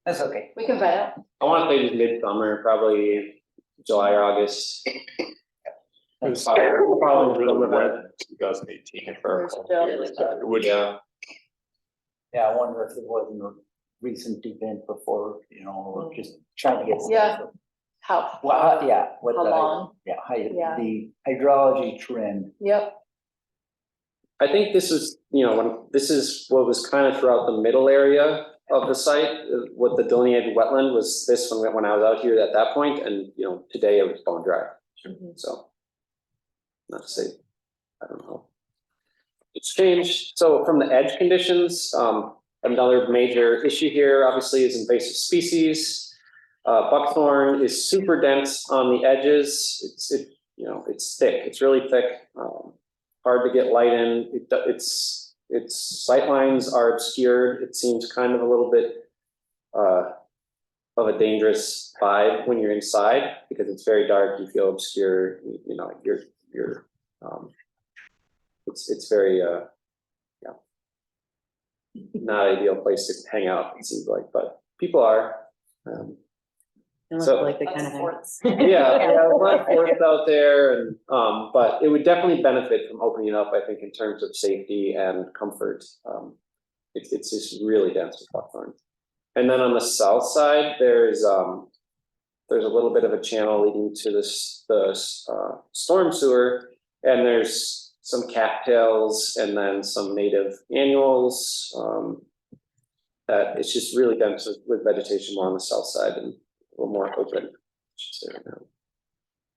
That's okay. We can find out. I want to say just midsummer, probably July or August. It's Probably really wet, 2018. Where's Bill? It would, Yeah. Yeah, I wonder if there wasn't a recent event before, you know, or just trying to get. Yeah. How? Well, yeah. what How the- long? Yeah, Yeah. the hydrology trend. Yep. I think this is, this is what was kind of throughout the middle area of the site. What the delineated wetland was this when I was out here at that point, and today it was bone dry. So, not to say, I don't know. It's changed. So from the edge conditions, another major issue here obviously is invasive species. Buckthorn is super dense on the edges. It's thick. It's really thick. Hard to get light in. Its sight lines are obscured. It seems kind of a little bit of a dangerous vibe when you're inside because it's very dark. You feel obscure. It's very not ideal place to hang out. It seems like, but people are. It looks So- like the kind of. Yeah, a lot of forests out there, and but it would definitely benefit from opening it up. I think in terms of safety and comfort. It's just really dense with buckthorn. And then on the south side, there's a little bit of a channel leading to the storm sewer, and there's some cattails and then some native annuals. That it's just really dense with vegetation more on the south side and a little more open. I should say right now.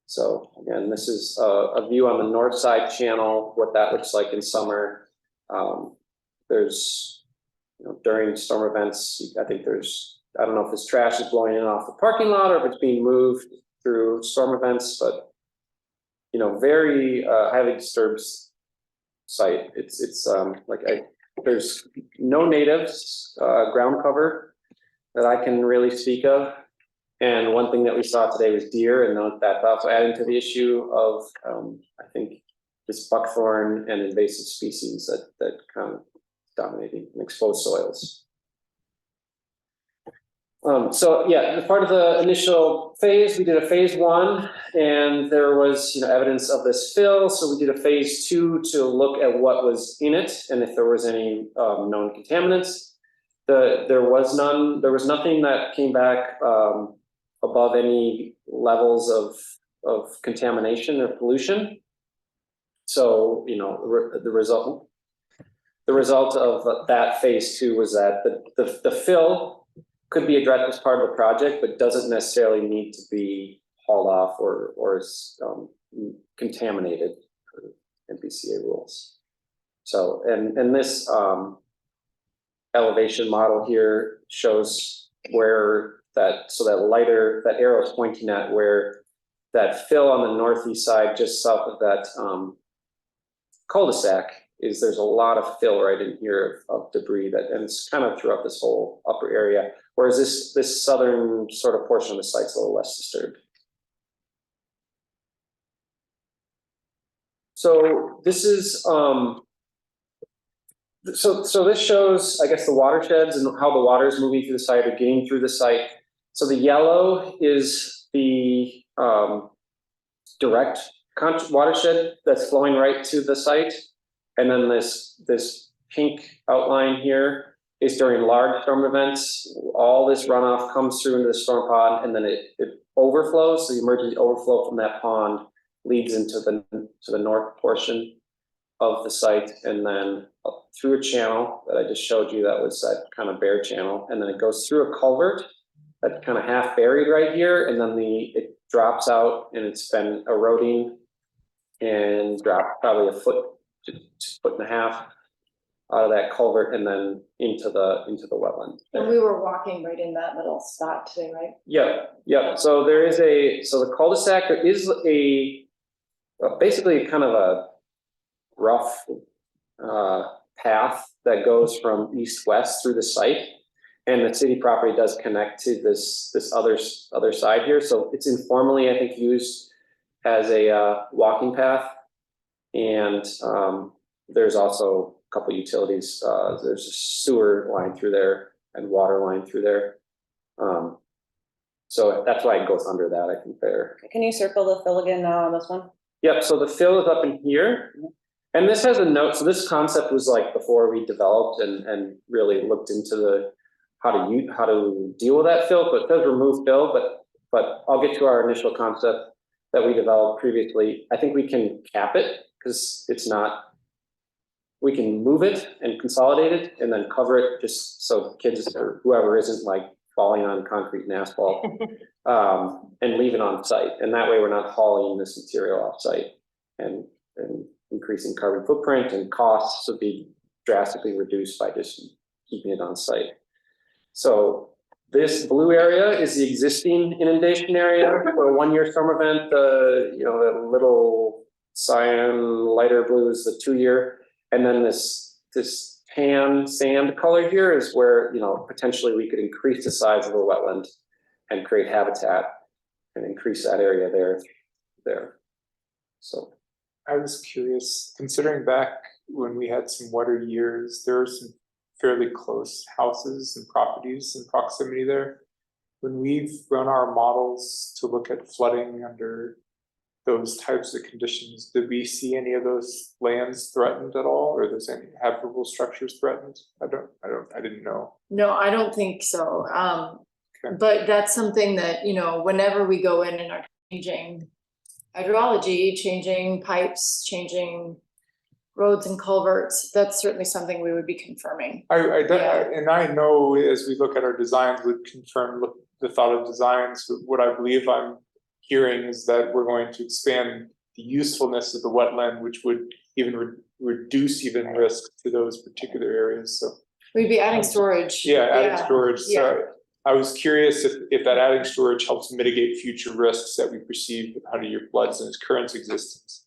So again, this is a view on the north side channel, what that looks like in summer. There's, during storm events, I think I don't know if this trash is blowing in off the parking lot or if it's being moved through storm events, but very highly disturbed site. It's there's no natives, ground cover that I can really speak of. And one thing that we saw today was deer, and that's also adding to the issue of, I think, this buckthorn and invasive species that kind of dominating and exposed soils. So yeah, as part of the initial phase, we did a phase 1, and there was evidence of this fill. So we did a phase 2 to look at what was in it and if there was any known contaminants. There was none. There was nothing that came back above any levels of contamination or pollution. So the result of that phase 2 was that the fill could be addressed as part of the project, but doesn't necessarily need to be hauled off or contaminated for NPCA rules. So, and this elevation model here shows where that arrow is pointing at where that fill on the northeast side, just south of that cul-de-sac, there's a lot of fill right in here of debris and it's kind of throughout this whole upper area. Whereas this southern sort of portion of the site's a little less disturbed. So this is so this shows, I guess, the watersheds and how the water is moving through the site or getting through the site. So the yellow is the direct watershed that's flowing right to the site. And then this pink outline here is during large storm events. All this runoff comes through into the storm pond and then it overflows. So the emergency overflow from that pond leads into the north portion of the site and then up through a channel that I just showed you. That was that kind of bare channel. And then it goes through a culvert that's kind of half buried right here. And then it drops out and it's been eroding and dropped probably a foot to foot and a half out of that culvert and then into the wetland. And we were walking right in that little spot today, right? Yeah. So there is so the cul-de-sac, there is basically kind of a rough path that goes from east-west through the site. And the city property does connect to this other side here. So it's informally, I think, used as a walking path. And there's also a couple utilities. There's a sewer line through there and water line through there. So that's why it goes under that, I think there. Can you circle the fill again now on this one? Yep, so the fill is up in here. And this has a note, so this concept was like before we developed and really looked into how to deal with that fill, but it does remove fill, but I'll get to our initial concept that we developed previously. I think we can cap it because it's not, we can move it and consolidate it and then cover it just so kids or whoever isn't like falling on concrete and asphalt and leave it on site. And that way we're not hauling this material off site and increasing carbon footprint, and costs would be drastically reduced by just keeping it on site. So this blue area is the existing inundation area for a 1-year storm event. The little cyan lighter blue is the 2-year, and then this tan sand color here is where potentially we could increase the size of the wetland and create habitat and increase that area there. So I was curious, considering back when we had some wetter years, there were some fairly close houses and properties in proximity there. When we've run our models to look at flooding under those types of conditions, did we see any of those lands threatened at all, or there's any habitable structures threatened? I didn't know. No, I don't think so. Okay. But that's something that, whenever we go in and are changing hydrology, changing pipes, changing roads and culverts, that's certainly something we would be confirming. And I know as we look at our designs, we confirm the thought of designs. What I believe I'm hearing is that we're going to expand the usefulness of the wetland, which would even reduce even risk to those particular areas. So we'd be adding storage. Yeah, adding storage. Yeah. So I was curious if that adding storage helps mitigate future risks that we perceive with 100-year floods in its current existence.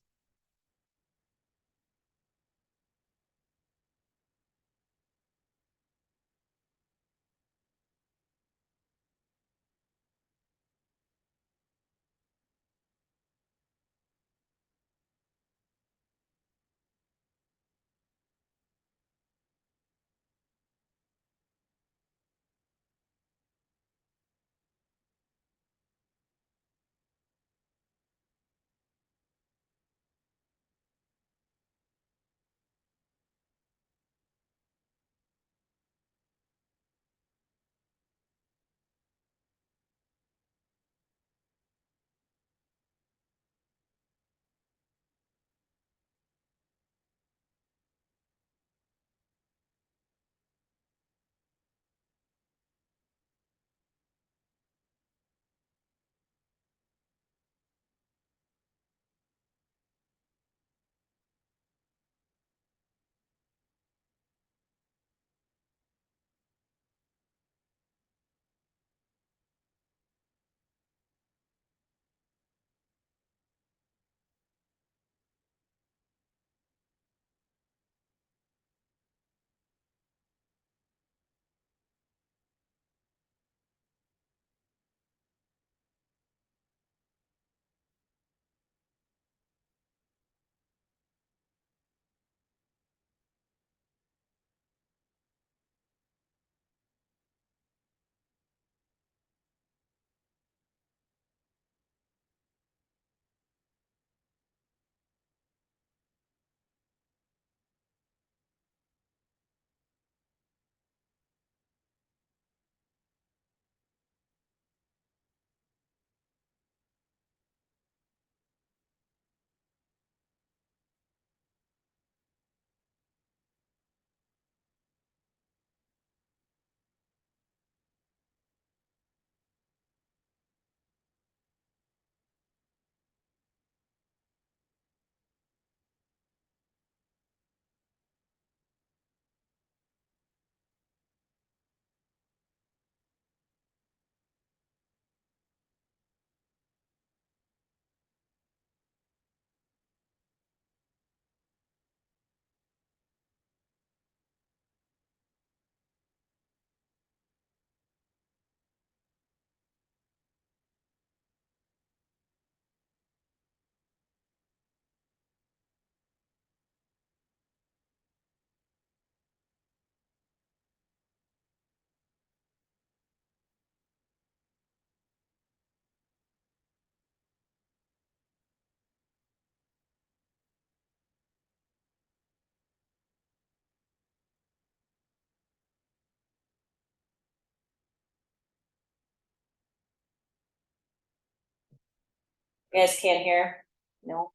You guys can't hear? No.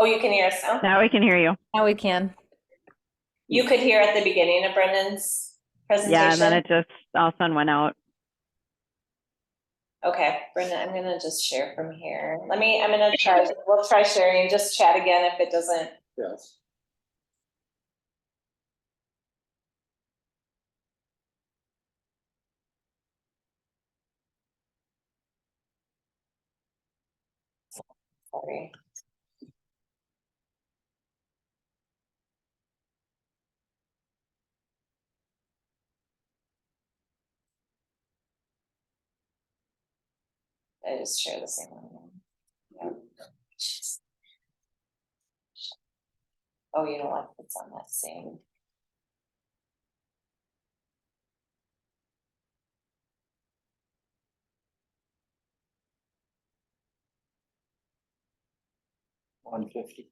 Oh, you can hear us now? Now we can hear you. Now we can. You could hear at the beginning of Brendan's presentation? Yeah, and then it just all of a sudden went out. Okay, Brenda, I'm gonna just share from here. I'm gonna try, we'll try sharing, just chat again if it doesn't. Yes. Sorry. I just share the same one. Yeah. Oh, you know what? It's on that same. $150.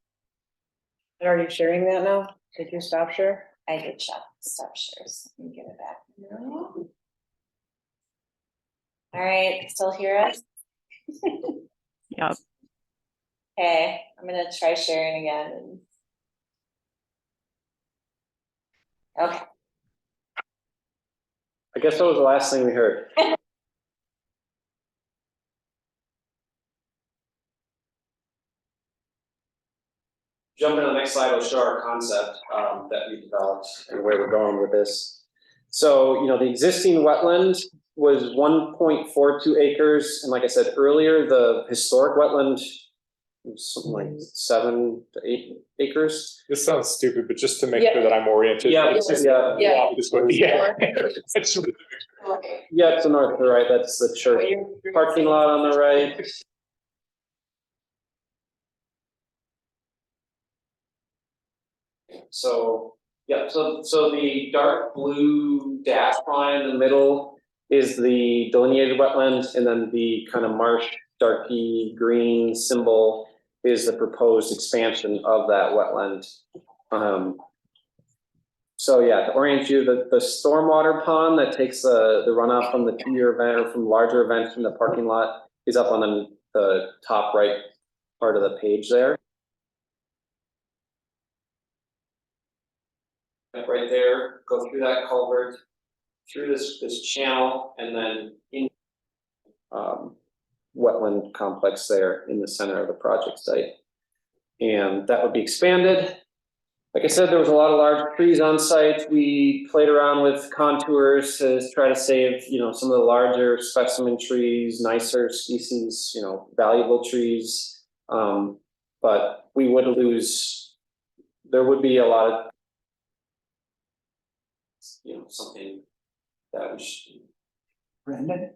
Are you sharing that now? Did you stop share? I did stop shares. Let me get it back. No. All right, still hear us? Yep. Okay, I'm gonna try sharing again. Okay. I guess that was the last thing we heard. Jump into the next slide, will show our concept that we developed and where we're going with this. So, you know, the existing wetland was 1.42 acres. And like I said earlier, the historic wetland was something like 7 to 8 acres. This sounds stupid, but just to make Yeah. sure that I'm oriented. Yeah, it's just- yeah. Yeah. This way. Yeah. It's- Okay. Yeah, to the north, to the right, that's the church. Parking lot on the right. So, yeah, so the dark blue dash line in the middle is the delineated wetland, and then the kind of marsh darky green symbol is the proposed expansion of that wetland. So yeah, to orient you, the stormwater pond that takes the runoff from the 2-year event or from larger events from the parking lot is up on the top right part of the page there. Right there, go through that culvert, through this channel, and then in wetland complex there in the center of the project site. And that would be expanded. Like I said, there was a lot of large trees on site. We played around with contours to try to save, you know, some of the larger specimen trees, nicer species, you know, valuable trees. But we would lose, there would be a lot of, you know, something that we should. Brendan?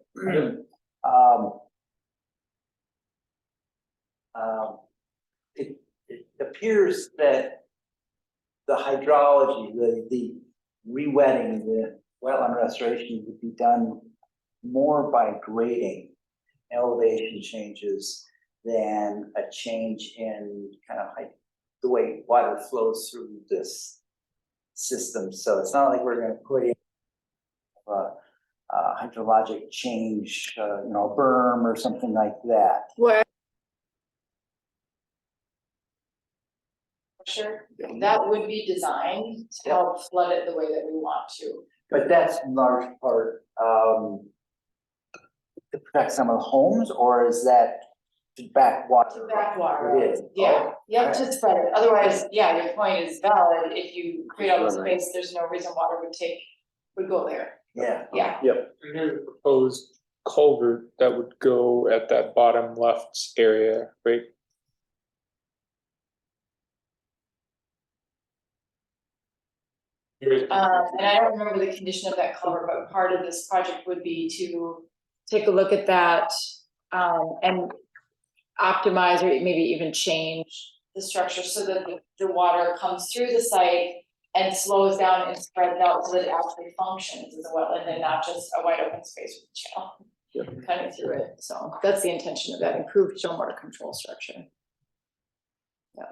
It appears that the hydrology, the re-wetting, the wetland restoration would be done more by grading elevation changes than a change in kind of the way water flows through this system. So it's not like we're going to put in hydrologic change, you know, berm or something like that. Where? Sure, that would be designed to help flood it the way that we want to. But that's in large part to protect some of the homes, or is that to back water? Backwater, It is. yeah, yep, right. to spread it, otherwise, yeah, your point is valid, if you create all the space, there's no reason water would go there, Yeah. yeah. And here's the proposed culvert that would go at that bottom left area, right? And I don't remember the condition of that culvert, but part of this project would be to take a look at that, and optimize or maybe even change the structure so that the water comes through the site and slows down and spreads out so that it actually functions as a wetland and not just a wide open space with a channel kind of through it. So that's the intention of that improved stormwater control structure. Yeah.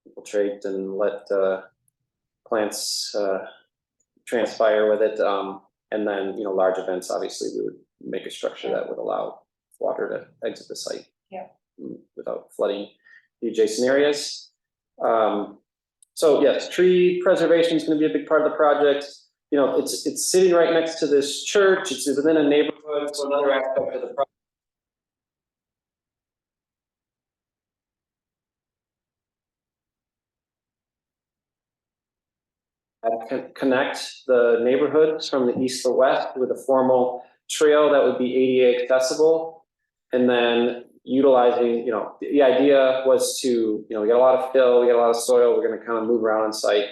Infiltrate and let plants transpire with it. And then, large events, obviously, we would make a structure that would allow water to exit the site. Yeah. Without flooding the adjacent areas. So yes, tree preservation is going to be a big part of the project. It's sitting right next to this church. It's within a neighborhood, so another aspect of the project. Connect the neighborhoods from the east to west with a formal trail that would be ADA accessible. And then utilizing, the idea was to, we got a lot of fill, we got a lot of soil, we're going to kind of move around on site,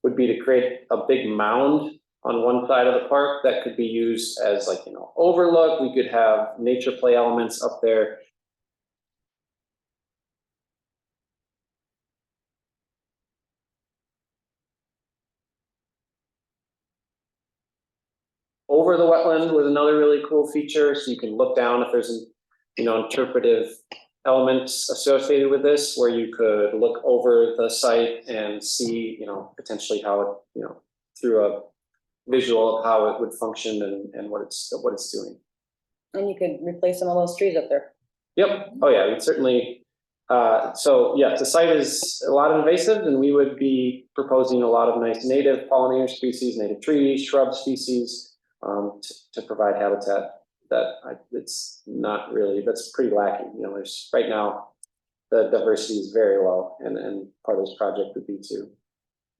would be to create a big mound on one side of the park that could be used as overlook. We could have nature play elements up there. Over the wetland was another really cool feature, so you can look down if there's interpretive elements associated with this, where you could look over the site and see, potentially how it, through a visual of how it would function and what it's doing. And you could replace some of those trees up there. Yep. Oh yeah, we'd certainly. So yeah, the site is a lot of invasives, and we would be proposing a lot of nice native pollinator species, native trees, shrub species, to provide habitat it's not really, that's pretty lacking. There's right now, the diversity is very low, and part of this project would be to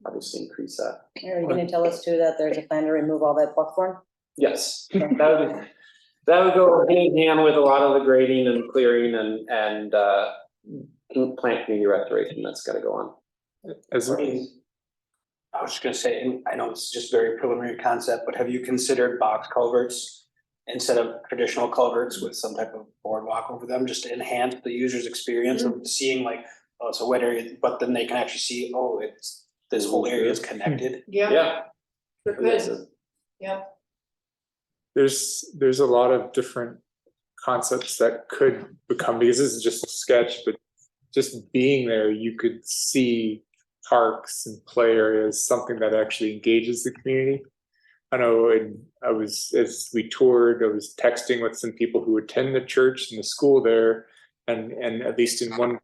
obviously increase that. Are you gonna tell us too that there's a plan to remove all that buckthorn? Yes, that would go hand in hand with a lot of the grading and clearing and plant community restoration that's got to go on. I was just gonna say, and I know it's just very preliminary concept, but have you considered box culverts instead of traditional culverts with some type of boardwalk over them, just to enhance the user's experience of seeing oh, it's a wet area, but then they can actually see, oh, it's this whole area is connected. Yeah. Good. Yeah. There's a lot of different concepts that could become, because this is just a sketch, but just being there, you could see parks and play areas, something that actually engages the community. I know, as we toured, I was texting with some people who attend the church and the school there, and at least in one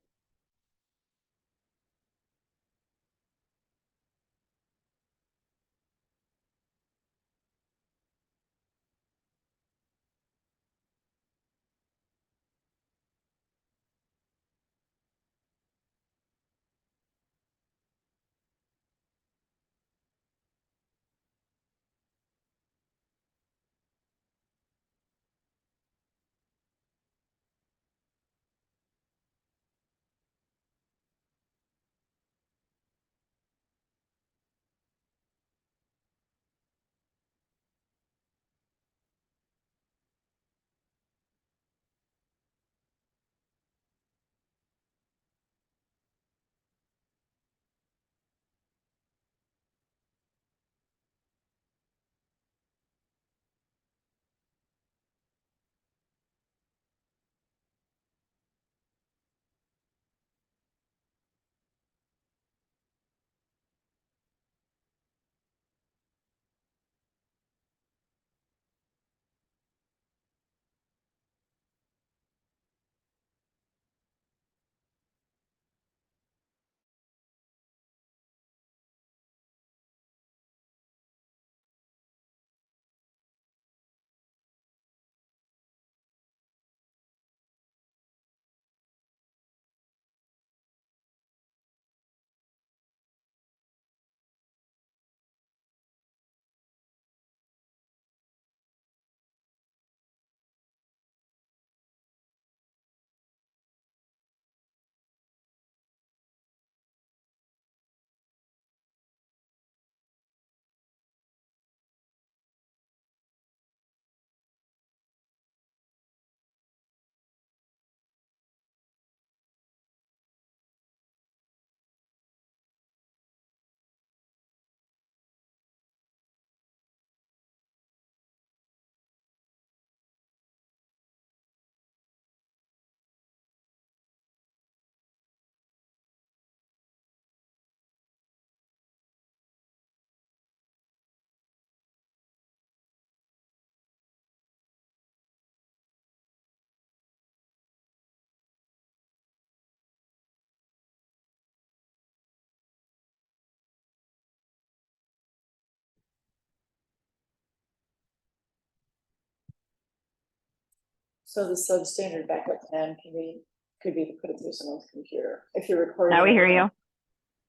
So the substandard backup plan could be to put it through someone's computer, if you're recording. Now we hear you.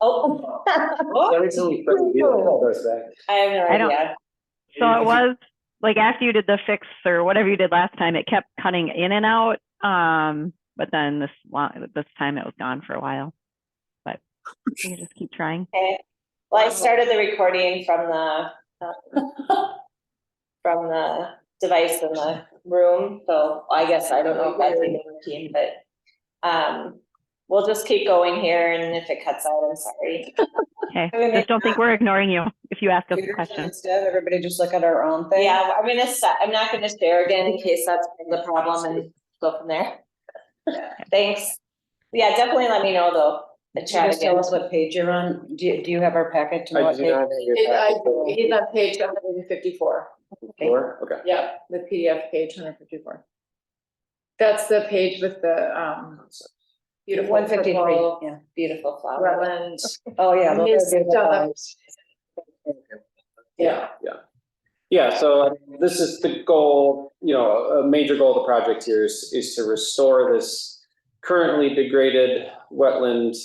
Oh. Every time we press the wheel, it goes back. I have no I don't- idea. So it was like after you did the fix or whatever you did last time, it kept cutting in and out. But then this time it was gone for a while. But you just keep trying. Okay, well, I started the recording from the device in the room, so I guess I don't know if that's even routine, but we'll just keep going here, and if it cuts out, I'm sorry. Okay, just don't think we're ignoring you if you ask us a question. Instead, everybody just look at our own thing. Yeah, I'm not gonna share again in case that's the problem, and go from there. Thanks. Yeah, definitely let me know though, the Can you chat just tell again. us what page you're on? Do you have our packet to know I what do page? not have your packet. He's on page 154. Four? Okay. Yeah, the PDF page 154. That's the page with the beautiful 153, purple yeah. Beautiful flower. wetland. Oh, yeah. those are Mist beautiful on the- flowers. Yeah. Yeah, so this is the goal, a major goal of the project here is to restore this currently degraded wetland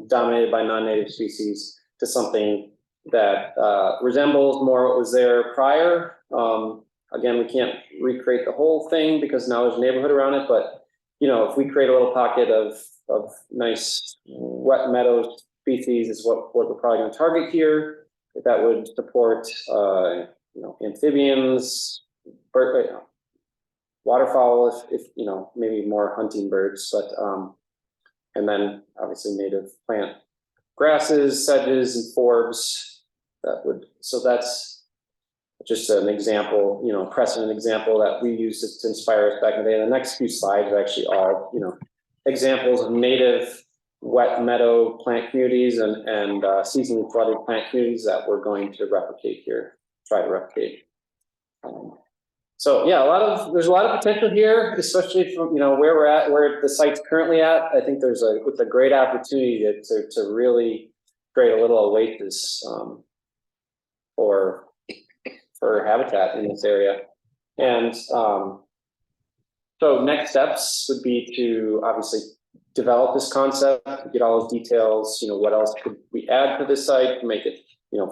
dominated by non-native species to something that resembles more what was there prior. Again, we can't recreate the whole thing because now there's a neighborhood around it, but if we create a little pocket of nice wet meadow species is what we're probably going to target here. That would support amphibians, waterfowl, if maybe more hunting birds, but and then obviously native plant grasses, sedges, and forbs. So that's just an example, precedent example that we used to inspire us back in the day. And the next few slides are actually all, examples of native wet meadow plant communities and seasonally flooded plant communities that we're going to replicate here, try to replicate. So yeah, there's a lot of potential here, especially from where we're at, where the site's currently at. I think it's a great opportunity to really create a little oasis for habitat in this area. And so next steps would be to obviously develop this concept, get all those details, what else could we add to this site to make it,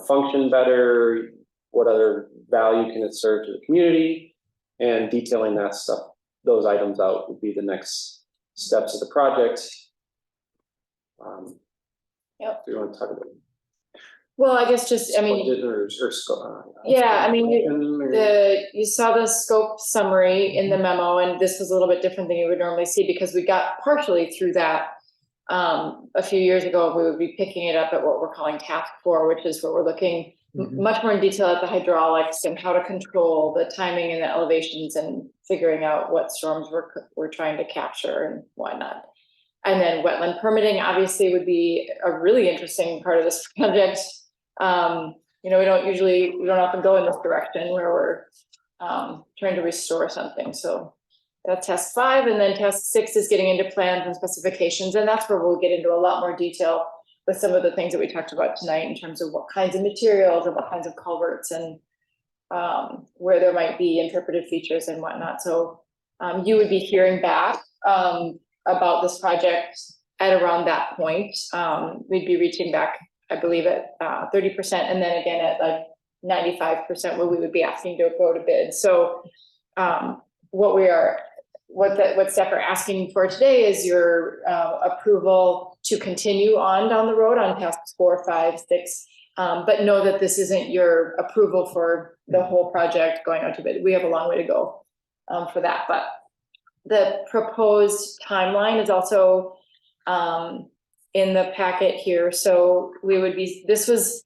function better, what other value can it serve to the community, and detailing that stuff, those items out would be the next steps of the project. Yep. Do you want to talk about it? Well, I guess just, yeah, I mean, you saw the scope summary in the memo, and this was a little bit different than you would normally see because we got partially through that. A few years ago, we would be picking it up at what we're calling task 4, which is where we're looking much more in detail at the hydraulics and how to control the timing and the elevations and figuring out what storms we're trying to capture and whatnot. And then wetland permitting obviously would be a really interesting part of this project. We don't often go in this direction where we're trying to restore something. So that's task 5, and then task 6 is getting into plans and specifications, and that's where we'll get into a lot more detail with some of the things that we talked about tonight in terms of what kinds of materials and what kinds of culverts and where there might be interpretive features and whatnot. So you would be hearing back about this project at around that point. We'd be reaching back, I believe, at 30%, and then again at like 95% where we would be asking to go to bid. So what staff are asking for today is your approval to continue on down the road on tasks 4, 5, 6, but know that this isn't your approval for the whole project going out to bid. We have a long way to go for that, but the proposed timeline is also in the packet here. So this is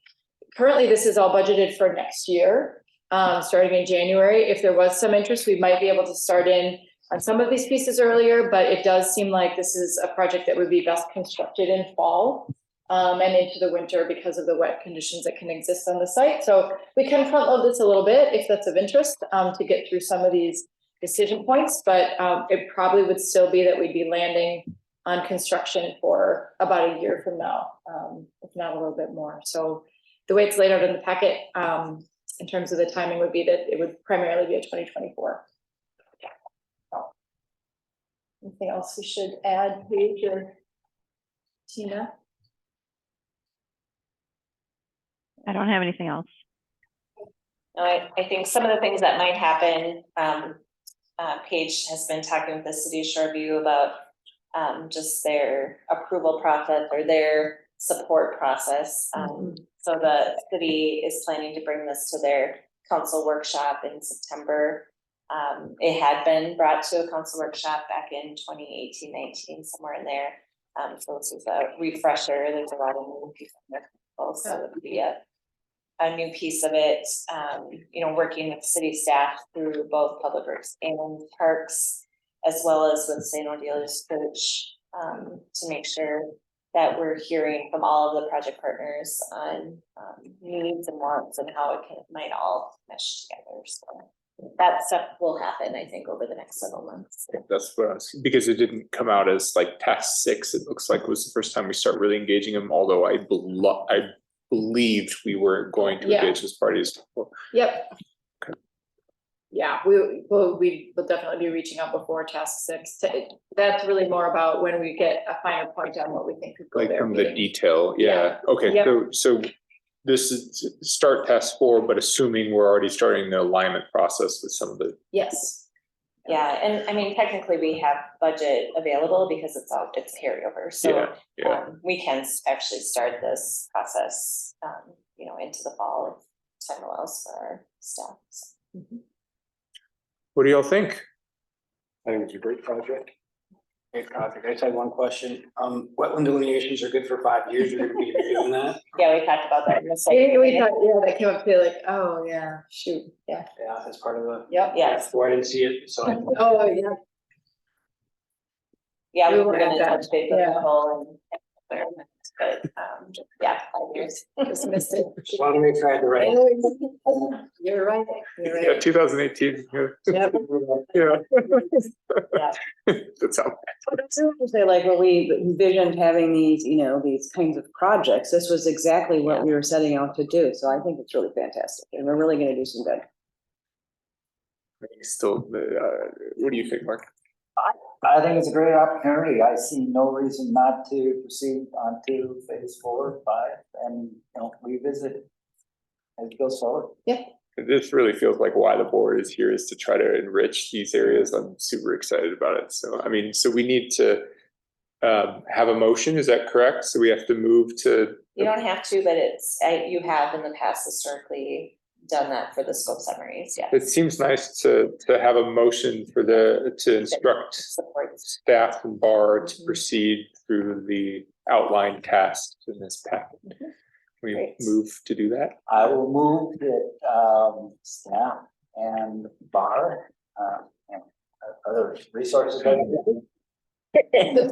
all budgeted for next year, starting in January. If there was some interest, we might be able to start in on some of these pieces earlier, but it does seem like this is a project that would be best constructed in fall and into the winter because of the wet conditions that can exist on the site. So we can front load this a little bit if that's of interest to get through some of these decision points, but it probably would still be that we'd be landing on construction for about a year from now, if not a little bit more. So the way it's laid out in the packet in terms of the timing would be that it would primarily be a 2024. Anything else we should add, Paige or Tina? I don't have anything else. No, I think some of the things that might happen, Paige has been talking with the city of Shoreview about just their approval process or their support process. So the city is planning to bring this to their council workshop in September. It had been brought to a council workshop back in 2018-19, somewhere in there. So this is a refresher. There's a lot of new people in there. So it would be a new piece of it, you know, working with city staff through both public works and parks, as well as with St. Odelia's Church, to make sure that we're hearing from all of the project partners on needs and wants and how it might all mesh together. So that stuff will happen, I think, over the next several months. That's what I was, because it didn't come out as like task 6. It looks like it was the first time we start really engaging them, although I believed we were going to engage those parties. Yep. Okay. Yeah, we will definitely be reaching out before task 6. That's really more about when we get a finer point on what we think could go Like there. from the detail, yeah. Okay, Yep. so this is start task 4, but assuming we're already starting the alignment process with some of the. Yes. Yeah, and I mean, technically we have budget available because it's carryover, so we can actually start this process, you know, into the fall if time allows for our staff. So. What do y'all think? I think it's a great project. Great project. I just had one question. Wetland delineations are good for 5 years. You're gonna be doing that? Yeah, we talked about that in the Yeah, second meeting. that came up too, like, oh, yeah, shoot, yeah. Yeah, that's part of the. Yep. Yes. Well, I didn't see it, so. Oh, yeah. Yeah, we We were will gonna add that, touch base with yeah. Nicole and, but, yeah, 5 years. Just missed it. Just wanted to make sure I had the right. You're right, you're Yeah, right. 2018. Yep. Yeah. Yeah. That's how. But I still have to say, like, when we envisioned having these, you know, these kinds of projects, this was exactly what we were setting out to do. So I think it's really fantastic, and we're really gonna do some good. Still, what do you think, Mark? I think it's a great opportunity. I see no reason not to proceed on to phase 4, 5, and, you know, revisit as it goes forward. This really feels like why the board is here, is to try to enrich these areas. I'm super excited about it. So, I mean, so we need to have a motion, is that correct? So we have to move to. You don't have to, but you have in the past historically done that for the scope summaries, yeah. It seems nice to have a motion to instruct Support. staff and bar to proceed through the outlined tasks in this packet. We Great. move to do that. I will move that staff and bar and other resources. The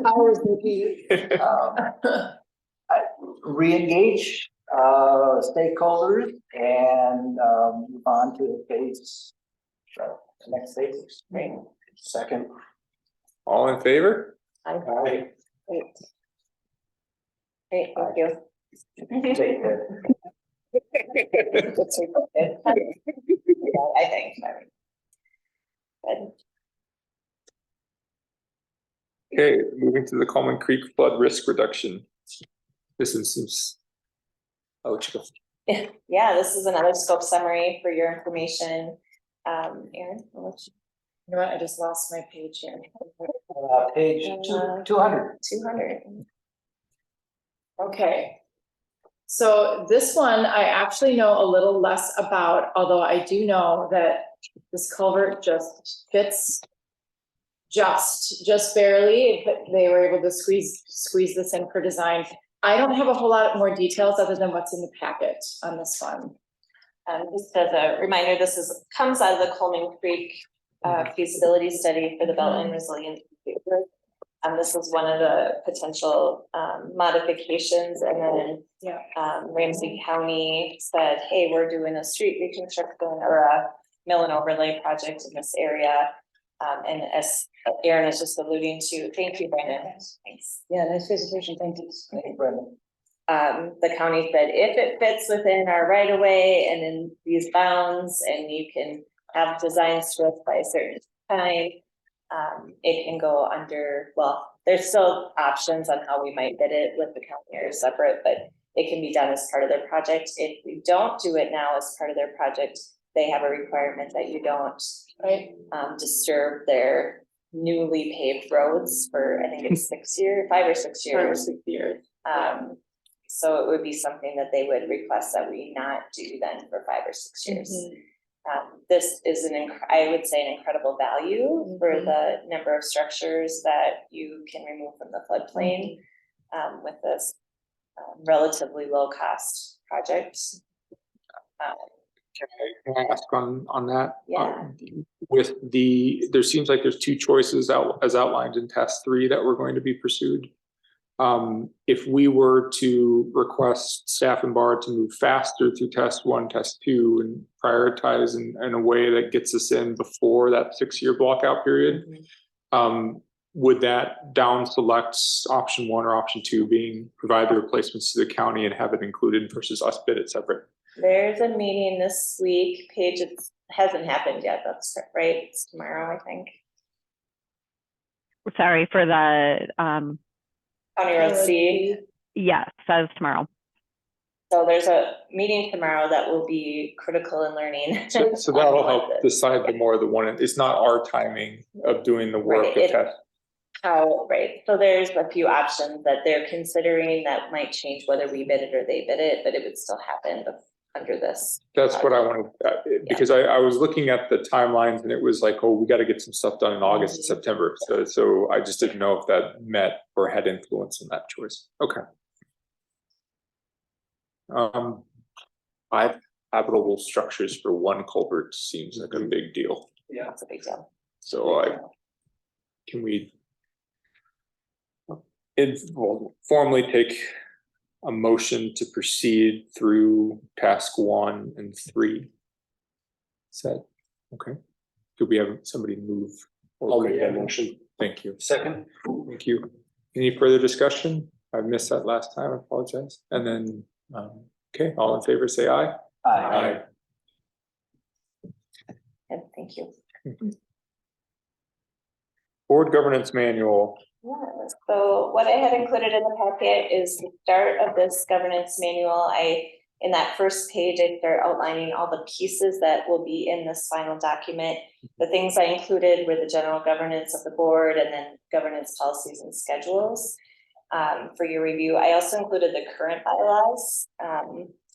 powers that be. Re-engage stakeholders and move on to phase, the next phase. Great. Second. All in favor? Aye. Great, thank you. Take care. That's really good. Yeah, I think. Good. Okay, moving to the Coleman Creek flood risk reduction. This one seems. I'll let you go. Yeah, this is another scope summary for your information. Erin, I'll let you. You know what, I just lost my page here. Page 200. 200. Okay. So this one, I actually know a little less about, although I do know that this culvert just fits just barely, but they were able to squeeze this in for design. I don't have a whole lot more details other than what's in the packet on this one. Just as a reminder, comes out of the Coleman Creek feasibility study for the Wetland Restoration. This was one of the potential modifications, and then Ramsey County said, hey, we're doing a street reconstruction or a mill and overlay project in this area. And as Erin is just alluding to, thank you, Brandon. Thanks. Yeah, nice presentation, thank you. Thank you, Brendan. The county said, if it fits within our right of way and in these bounds, and you can have designs to us by a certain time, it can go under, well, there's still options on how we might bid it with the county or separate, but it can be done as part of their project. If we don't do it now as part of their project, they have a requirement that you don't disturb their newly paved roads for, I think it's 5 or 6 years. So it would be something that they would request that we not do then for 5 or 6 years. This is I would say an incredible value for the number of structures that you can remove from the floodplain with this relatively low cost project. Can I ask on that? Yeah. There seems like there's 2 choices as outlined in task 3 that were going to be pursued. If we were to request staff and bar to move faster through task 1, task 2, and prioritize in a way that gets us in before that 6-year blockout period, would that down select option 1 or option 2 being provide the replacements to the county and have it included versus us bid it separate? There's a meeting this week, Paige. It hasn't happened yet. That's right. It's tomorrow, I think. Sorry for the County Road C. yes, that is tomorrow. So there's a meeting tomorrow that will be critical in learning. So that'll help decide the more the one. It's not our timing of doing the work of test. So there's a few options that they're considering that might change whether we bid it or they bid it, but it would still happen under this. That's what I wanted, because I was looking at the timelines and it was like, oh, we got to get some stuff done in August and September. So I just didn't know if that met or had influence in that choice. Okay. 5 habitable structures for 1 culvert seems like a big deal. Yeah, it's a big deal. So can we formally take a motion to proceed through task 1 and 3? Said, okay. Could we have somebody move? I'll make that motion. Thank you. Second. Thank you. Any further discussion? I missed that last time, I apologize. And then, okay, all in favor, say aye. Aye. And thank you. Board governance manual. Yeah, so what I had included in the packet is the start of this governance manual. In that first page, I start outlining all the pieces that will be in this final document. The things I included were the general governance of the board and then governance policies and schedules for your review. I also included the current bylaws.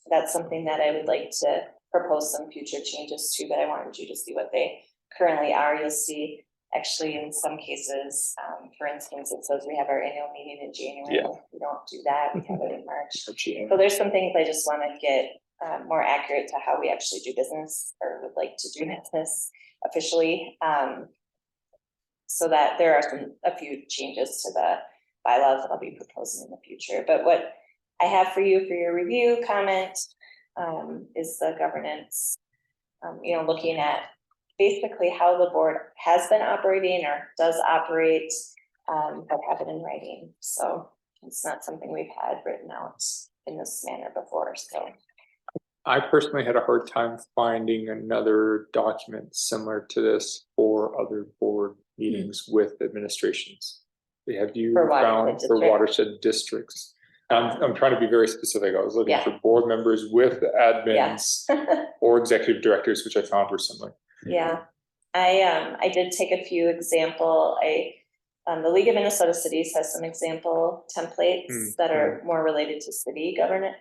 That's something that I would like to propose some future changes to, but I wanted you to see what they currently are. You'll see actually in some cases, for instance, it says we have our annual meeting in January. Yeah. We don't do that. We have it in March. So there's some things I just want to get more accurate to how we actually do business or would like to do business officially. So that there are a few changes to the bylaws that I'll be proposing in the future. But what I have for you for your review comment is the governance, looking at basically how the board has been operating or does operate, but have it in writing. So it's not something we've had written out in this manner before. So I personally had a hard time finding another document similar to this for other board meetings with administrations. Have you found for watershed districts? I'm trying to be very specific. I was looking for board members with admins or executive directors, which I found were similar. Yeah, I did take a few example. The League of Minnesota Cities has some example templates that are more related to city governance,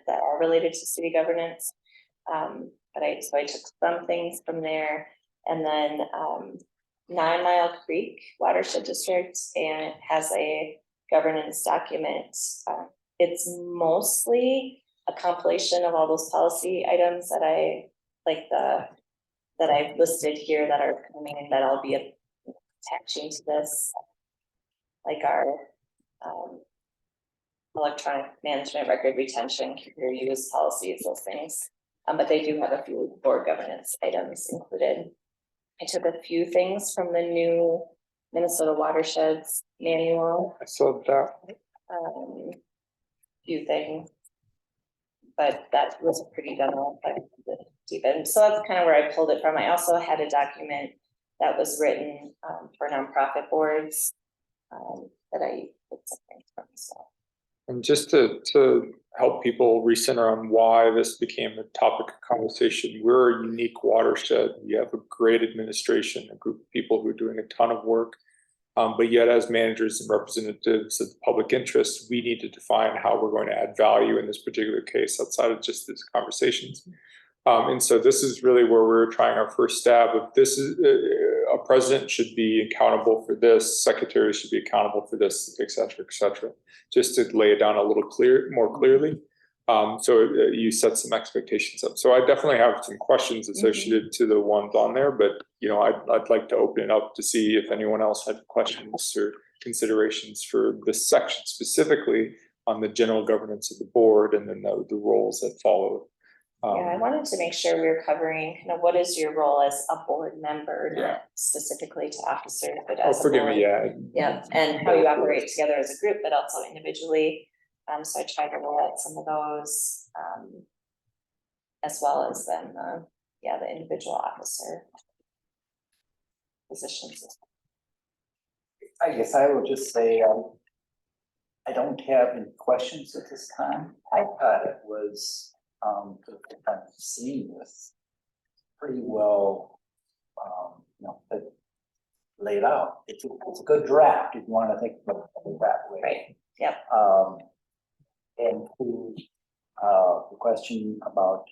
but I took some things from there, and then 9 Mile Creek Watershed District, and it has a governance document. It's mostly a compilation of all those policy items that that I've listed here that are coming, that I'll be attaching to this, like our electronic management, record retention, computer use policies, those things. But they do have a few board governance items included. I took a few things from the new Minnesota Watersheds manual. I saw that. Few things, but that was pretty general. Deep in. So that's kind of where I pulled it from. I also had a document that was written for nonprofit boards that I put something from. So. And just to help people recenter on why this became a topic of conversation, we're a unique watershed. We have a great administration, a group of people who are doing a ton of work. But yet as managers and representatives of the public interest, we need to define how we're going to add value in this particular case outside of just these conversations. And so this is really where we're trying our first stab of this is a president should be accountable for this, secretaries should be accountable for this, et cetera, just to lay it down a little more clearly. So you set some expectations up. So I definitely have some questions associated to the ones on there, but I'd like to open it up to see if anyone else had questions or considerations for this section specifically on the general governance of the board and then the roles that follow. Yeah, I wanted to make sure we were covering kind of what is your role as a board member, not specifically to officers, but as a forgive board. me, Yeah, and how you operate together as a group, but also individually. So I tried to roll out some of those, as well as then, the individual officer positions. I guess I would just say, I don't have any questions at this time. I thought it was, I've seen this pretty well, laid out. It's a good draft if you want to think about it that way. Right, yep. And to the question about,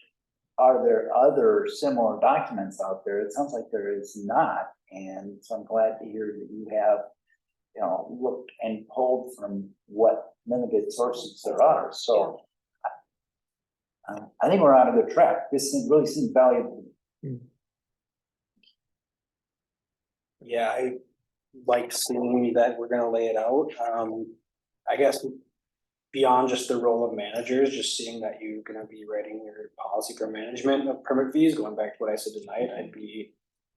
are there other similar documents out there? It sounds like there is not. And so I'm glad to hear that you have, looked and pulled from what limited sources there are. So I think we're on a good track. This really seems valuable. Yeah, I like seeing that we're gonna lay it out. I guess beyond just the role of managers, just seeing that you're gonna be writing your policy for management of permit fees, going back to what I said tonight, I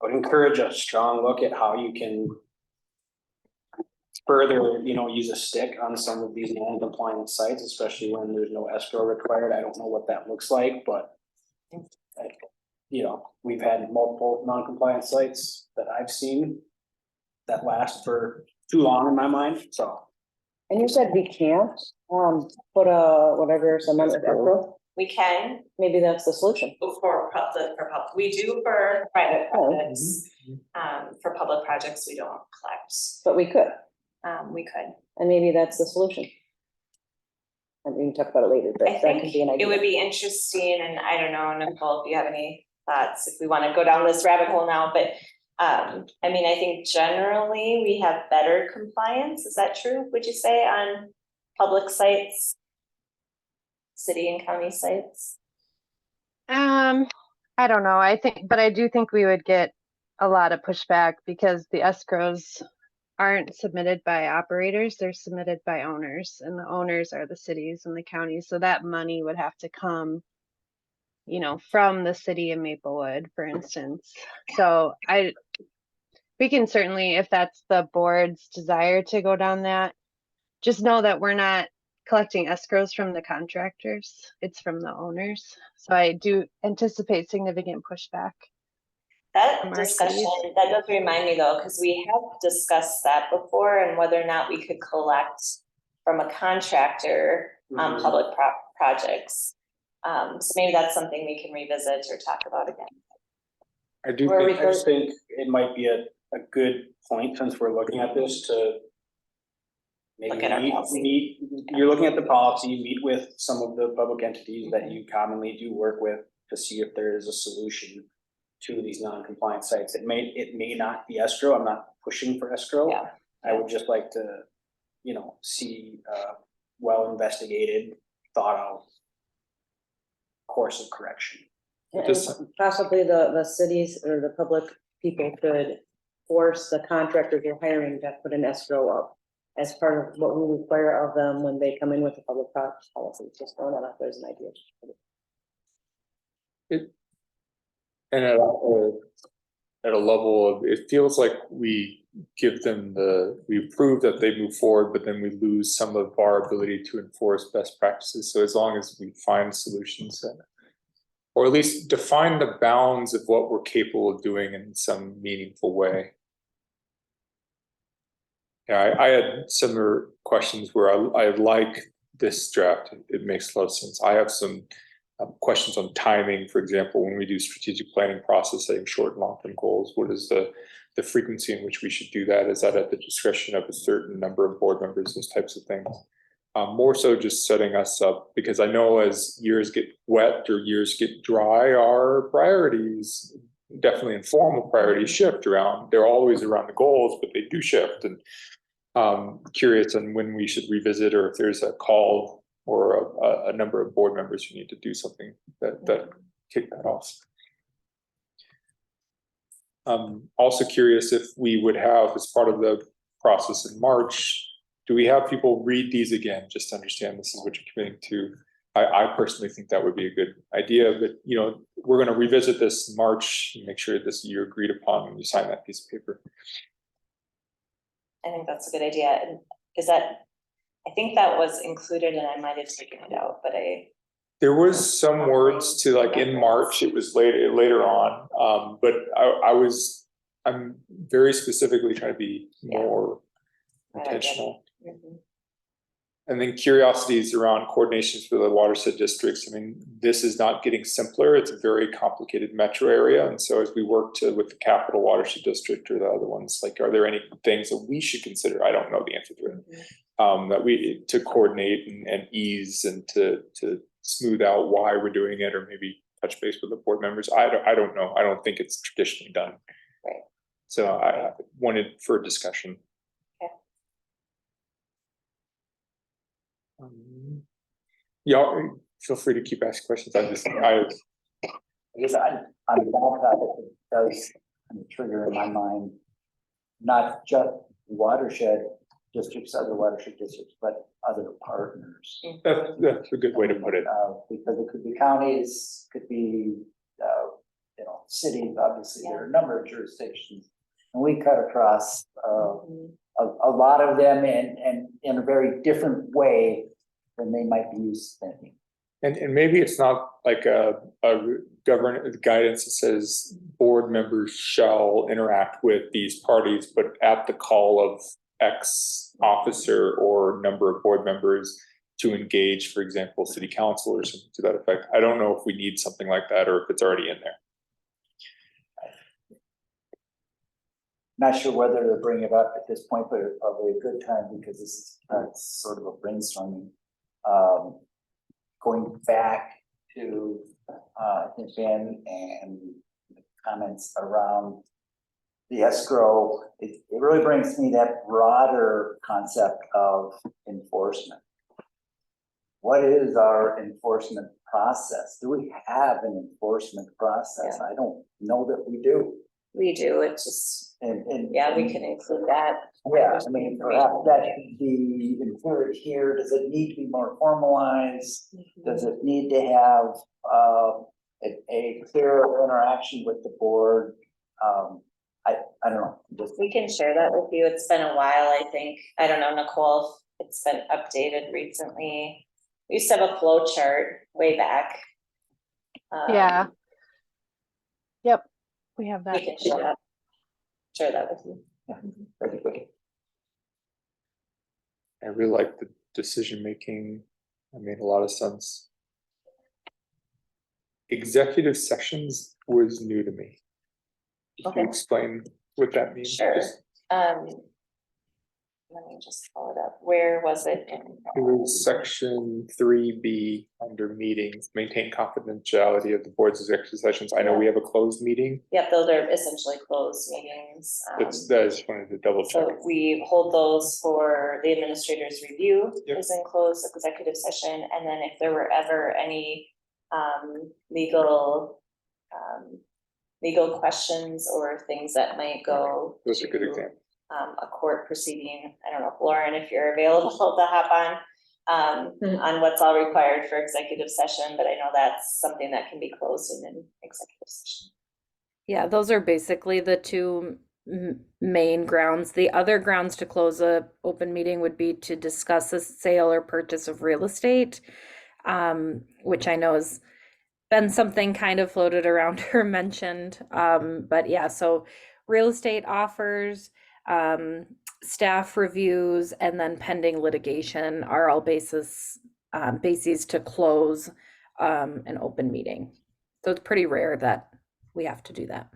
would encourage a strong look at how you can further, use a stick on some of these non-compliant sites, especially when there's no escrow required. I don't know what that looks like, but we've had multiple non-compliant sites that I've seen that last for too long in my mind, so. And you said we can't, put some escrow? We can Maybe that's the solution. for public, we do for private projects. For public projects, we don't collect. But we could, We could. and maybe that's the solution. And we can talk about it later, but I that think could be an idea. it would be interesting, and I don't know, Nicole, if you have any thoughts, if we want to go down this rabbit hole now, but I think generally we have better compliance. Is that true, would you say, on public sites? City and county sites? I don't know. I do think we would get a lot of pushback because the escrows aren't submitted by operators, they're submitted by owners, and the owners are the cities and the counties. So that money would have to come, from the city of Maplewood, for instance. So we can certainly, if that's the board's desire to go down that, just know that we're not collecting escrows from the contractors, it's from the owners. So I do anticipate significant pushback. That discussion, that does remind me though, because we have discussed that before and whether or not we could collect from a contractor on public projects. So maybe that's something we can revisit or talk about again. I just think it might be a good point, since we're looking at this, to maybe look at our policy. You're looking at the policy, meet with some of the public entities that you commonly do work with to see if there is a solution to these non-compliant sites. It may not be escrow. I'm not pushing for escrow. Yeah. I would just like to, see well investigated, thought out course of correction. And possibly the cities or the public people could force the contractors you're hiring to put an escrow up as part of what we require of them when they come in with the public policy. Just throwing that out there as an idea. And at a level of, it feels like we give them we prove that they move forward, but then we lose some of our ability to enforce best practices. So as long as we find solutions or at least define the bounds of what we're capable of doing in some meaningful way. Yeah, I had similar questions where I like this draft. It makes a lot of sense. I have some questions on timing, for example, when we do strategic planning process, setting short and long-term goals, what is the frequency in which we should do that? Is that at the discretion of a certain number of board members, those types of things? More so just setting us up, because I know as years get wet or years get dry, our priorities, definitely informal priorities, shift around. They're always around the goals, but they do shift. And curious on when we should revisit, or if there's a call or a number of board members who need to do something that kick that off. Also curious if we would have, as part of the process in March, do we have people read these again, just to understand this is what you're committing to? I personally think that would be a good idea, but you know, we're going to revisit this in March and make sure this year agreed upon when you sign that piece of paper. I think that's a good idea. And is that, I think that was included and I might have taken it out, but there was some words to like in March, it was later on. But I'm very specifically trying to be more intentional. Mm-hmm. And then curiosities around coordinations for the watershed districts. I mean, this is not getting simpler. It's a very complicated metro area. And so as we work with the capital watershed district or the other ones, like, are there any things that we should consider? I don't know the answer to it. That we, to coordinate and ease and to smooth out why we're doing it, or maybe touch base with the board members. I don't know. I don't think it's traditionally done. Right. So I wanted for discussion. Y'all feel free to keep asking questions. I'm glad that it does kind of trigger in my mind, not just watershed districts, other watershed districts, but other partners. That's a good way to put it. Because it could be counties, could be, you know, cities, obviously, there are a number of jurisdictions. And we cut across a lot of them and in a very different way than they might be used to thinking. And maybe it's not like a governance guidance that says board members shall interact with these parties, but at the call of X officer or number of board members to engage, for example, city council or something to that effect. I don't know if we need something like that or if it's already in there. Not sure whether to bring it up at this point, but it's probably a good time because this is sort of a brainstorming. Going back to I think Ben and the comments around the escrow, it really brings me that broader concept of enforcement. What is our enforcement process? Do we have an enforcement process? I don't know that we do. We do, it's just, and we can include that. Yeah, I mean, perhaps that should be included here. Does it need to be more formalized? Does it need to have a clear interaction with the board? I don't know. We can share that with you. It's been a while, I think. I don't know, Nicole, if it's been updated recently. We used to have a flow chart way back. Yeah. Yep, we have that. We can share that with you. Yeah. I really like the decision making. It made a lot of sense. Executive sessions was new to me. Can you explain what that means? Sure. Let me just pull it up. Where was it in? It was section 3B under meetings, maintain confidentiality of the board's executive sessions. I know we have a closed meeting. Yep, those are essentially closed meetings. I just wanted to double check. So we hold those for the administrator's review. Yep. Is in closed executive session. And then if there were ever any legal questions or things that might go. Those are good examples. A court proceeding. I don't know, Lauren, if you're available to hop on what's all required for executive session, but I know that's something that can be closed in an executive session. Yeah, those are basically the two main grounds. The other grounds to close a open meeting would be to discuss a sale or purchase of real estate, which I know is been something kind of floated around or mentioned. But yeah, so real estate offers, staff reviews, and then pending litigation are all bases to close an open meeting. So it's pretty rare that we have to do that.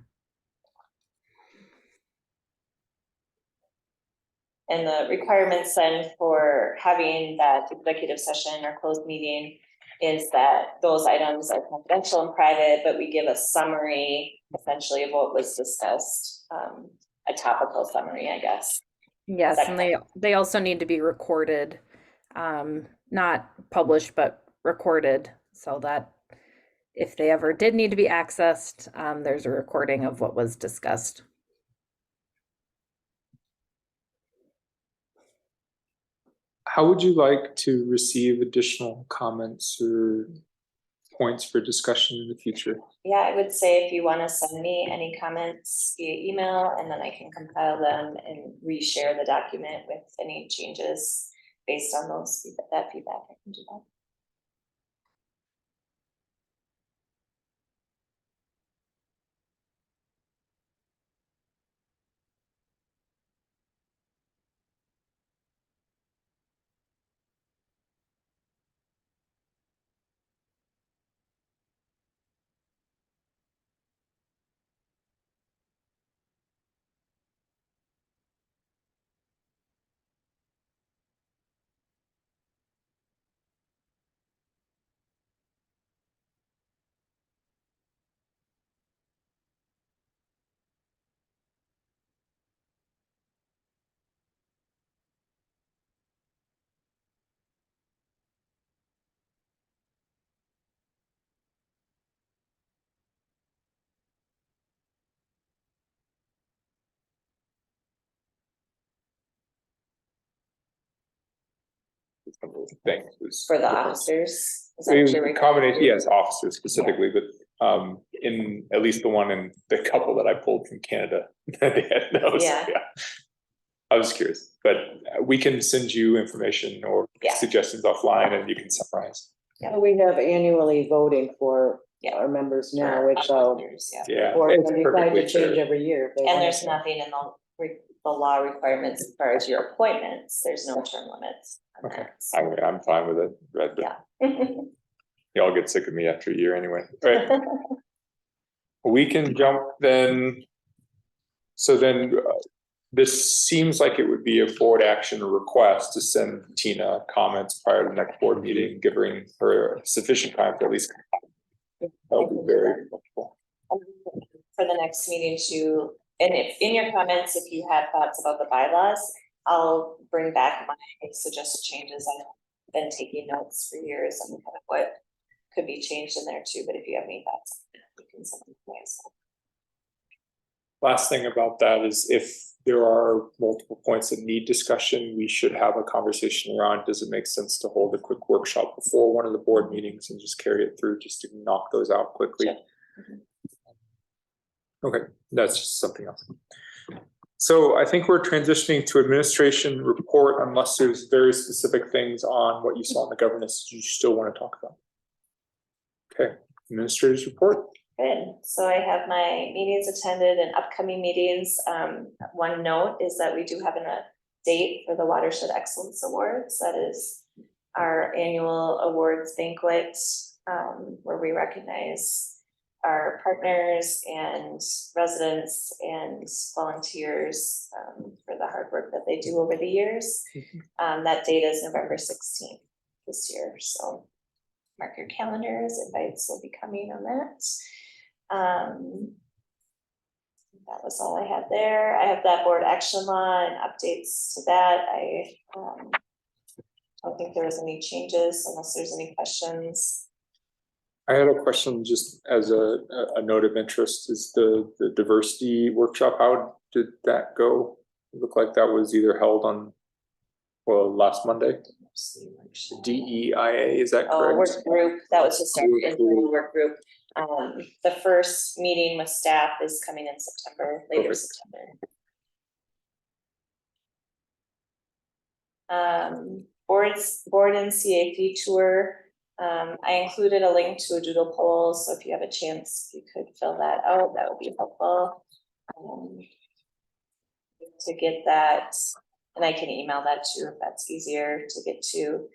And the requirements then for having that executive session or closed meeting is that those items are confidential and private, but we give a summary essentially of what was discussed, a topical summary, I guess. Yes, and they also need to be recorded, not published, but recorded, so that if they ever did need to be accessed, there's a recording of what was discussed. How would you like to receive additional comments or points for discussion in the future? Yeah, I would say if you want to send me any comments via email, and then I can compile them and reshare the document with any changes based on that feedback, I can do that. Things For the officers. Is that we what you're accommodate, yes, officers specifically, but in at least the one in the couple that I pulled from Canada, they had those. Yeah. I was curious, but we can send you information or suggestions offline, and you can summarize. Yeah, we have annually voting for our members now, which so or it's we decide perfectly to change fair. every year. if they And want there's to. nothing in the law requirements as far as your appointments, there's no term limits. on Okay, that. I'm fine with it, but Yeah. y'all get sick of me after a year anyway. All right. We can jump then. So then this seems like it would be a board action request to send Tina comments prior to the next board meeting, giving her sufficient time to at least. That would be very helpful. For the next meeting too, and if in your comments, if you had thoughts about the bylaws, I'll bring back my suggested changes. I've been taking notes for years on kind of what could be changed in there too, but if you have any thoughts, you can send them to me. Last thing about that is if there are multiple points that need discussion, we should have a conversation around, does it make sense to hold a quick workshop before one of the board meetings and just carry it through just to knock those out quickly? Sure. Okay, that's just something else. So I think we're transitioning to administration report unless there's very specific things on what you saw in the governance you still want to talk about. Okay, administrator's report. Good. So I have my meetings attended and upcoming meetings. One note is that we do have a date for the Watershed Excellence Awards. That is our annual awards banquet, where we recognize our partners and residents and volunteers for the hard work that they do over the years. That date is November 16th this year. So mark your calendars, invites will be coming on that. That was all I had there. I have that board action law and updates to that. I don't think there was any changes unless there's any questions. I had a question just as a note of interest, is the diversity workshop, how did that go? It looked like that was either held on, well, last Monday. DEIA, is that correct? Oh, work group, that was just our internal work group. The first meeting with staff is coming in September, later September. Board and CAP tour. I included a link to a doodle poll, so if you have a chance, you could fill that out, that would be helpful. To get that, and I can email that too, if that's easier to get to.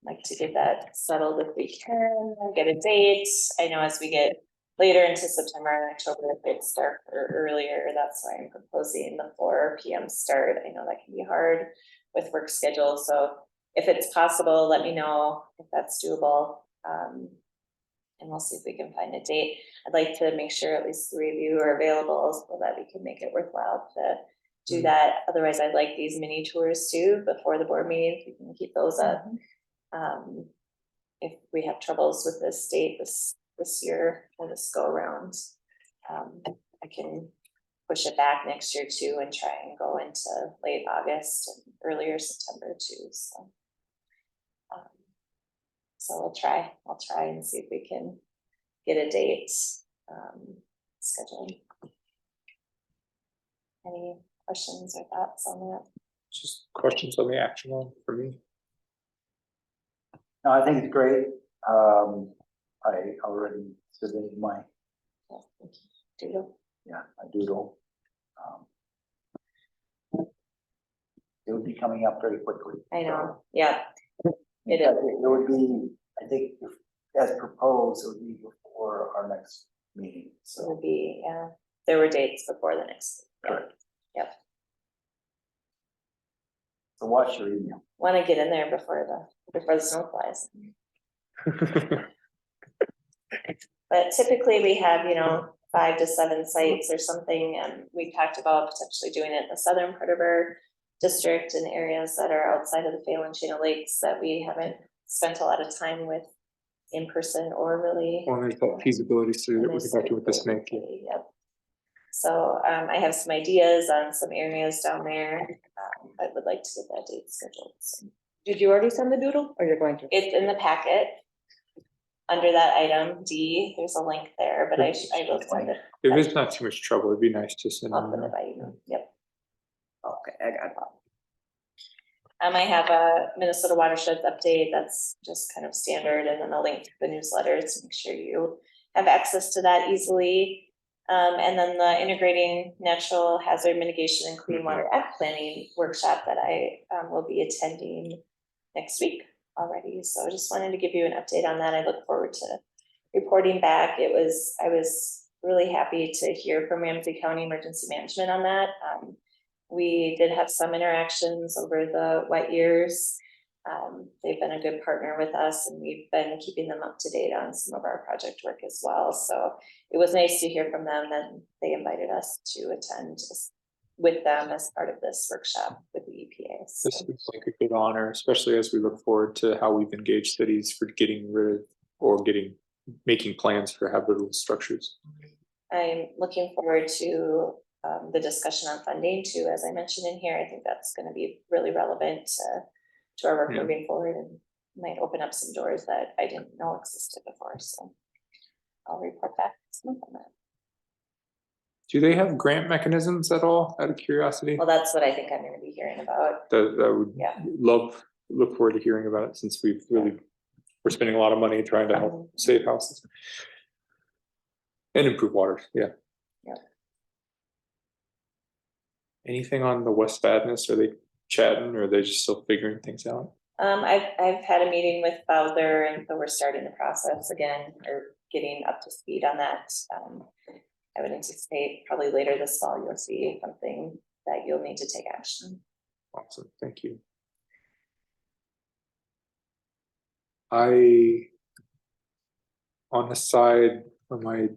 Like to get that settled if we can, get a date. I know as we get later into September and October, if it's dark or earlier, that's why I'm proposing the 4 p.m. start. I know that can be hard with work schedules, so if it's possible, let me know if that's doable. And we'll see if we can find a date. I'd like to make sure at least 3 of you are available so that we can make it worthwhile to do that. Otherwise, I'd like these mini tours too before the board meeting. We can keep those up. If we have troubles with this date this year or this go around, I can push it back next year too and try and go into late August and earlier September too. So I'll try and see if we can get a date scheduled. Any questions or thoughts on that? Just questions on the action one for me. No, I think it's great. I already submitted my, Doodle. yeah, my doodle. It would be coming up very quickly. I know, yeah. It would be, I think, as proposed, it would be before our next meeting, It so. would be, yeah, there were dates before the next. Correct. Yep. So watch your email. Want to get in there before the snow flies. But typically we have, 5 to 7 sites or something, and we talked about potentially doing it in the southern part of our district in areas that are outside of the Phelan Chain of Lakes that we haven't spent a lot of time with in person or really. Well, there's that feasibility study that we conducted with the snake. Yep. So I have some ideas on some areas down there. I would like to get that date scheduled. So Did you already send the doodle or you're going to? it's in the packet. Under that item D, there's a link there, but I will send it. If it's not too much trouble, it'd be nice to send. I'll send it by email. Yep. Okay, I got it. I have a Minnesota Watersheds update that's just kind of standard, and then a link to the newsletter to make sure you have access to that easily. And then the integrating natural hazard mitigation and clean water act planning workshop that I will be attending next week already. So I just wanted to give you an update on that. I look forward to reporting back. I was really happy to hear from Ramsey County Emergency Management on that. We did have some interactions over the wet years. They've been a good partner with us, and we've been keeping them up to date on some of our project work as well. So it was nice to hear from them, and they invited us to attend with them as part of this workshop with the EPA. So. This seems like a good honor, especially as we look forward to how we've engaged cities for getting rid of or making plans for habitable structures. I'm looking forward to the discussion on funding too, as I mentioned in here. I think that's going to be really relevant to our work moving forward, and might open up some doors that I didn't know existed before. So I'll report back next month on that. Do they have grant mechanisms at all, out of curiosity? Well, that's what I think I'm going to be hearing about. That would look forward to hearing about it, since we're spending a lot of money trying to help save houses and improve water. Yeah. Anything on the West Badness? Are they chatting, or are they just still figuring things out? I've had a meeting with Bowser, and so we're starting the process again, or getting up to speed on that. I would anticipate probably later this fall you'll see something that you'll need to take action. Awesome, thank you. On the side of my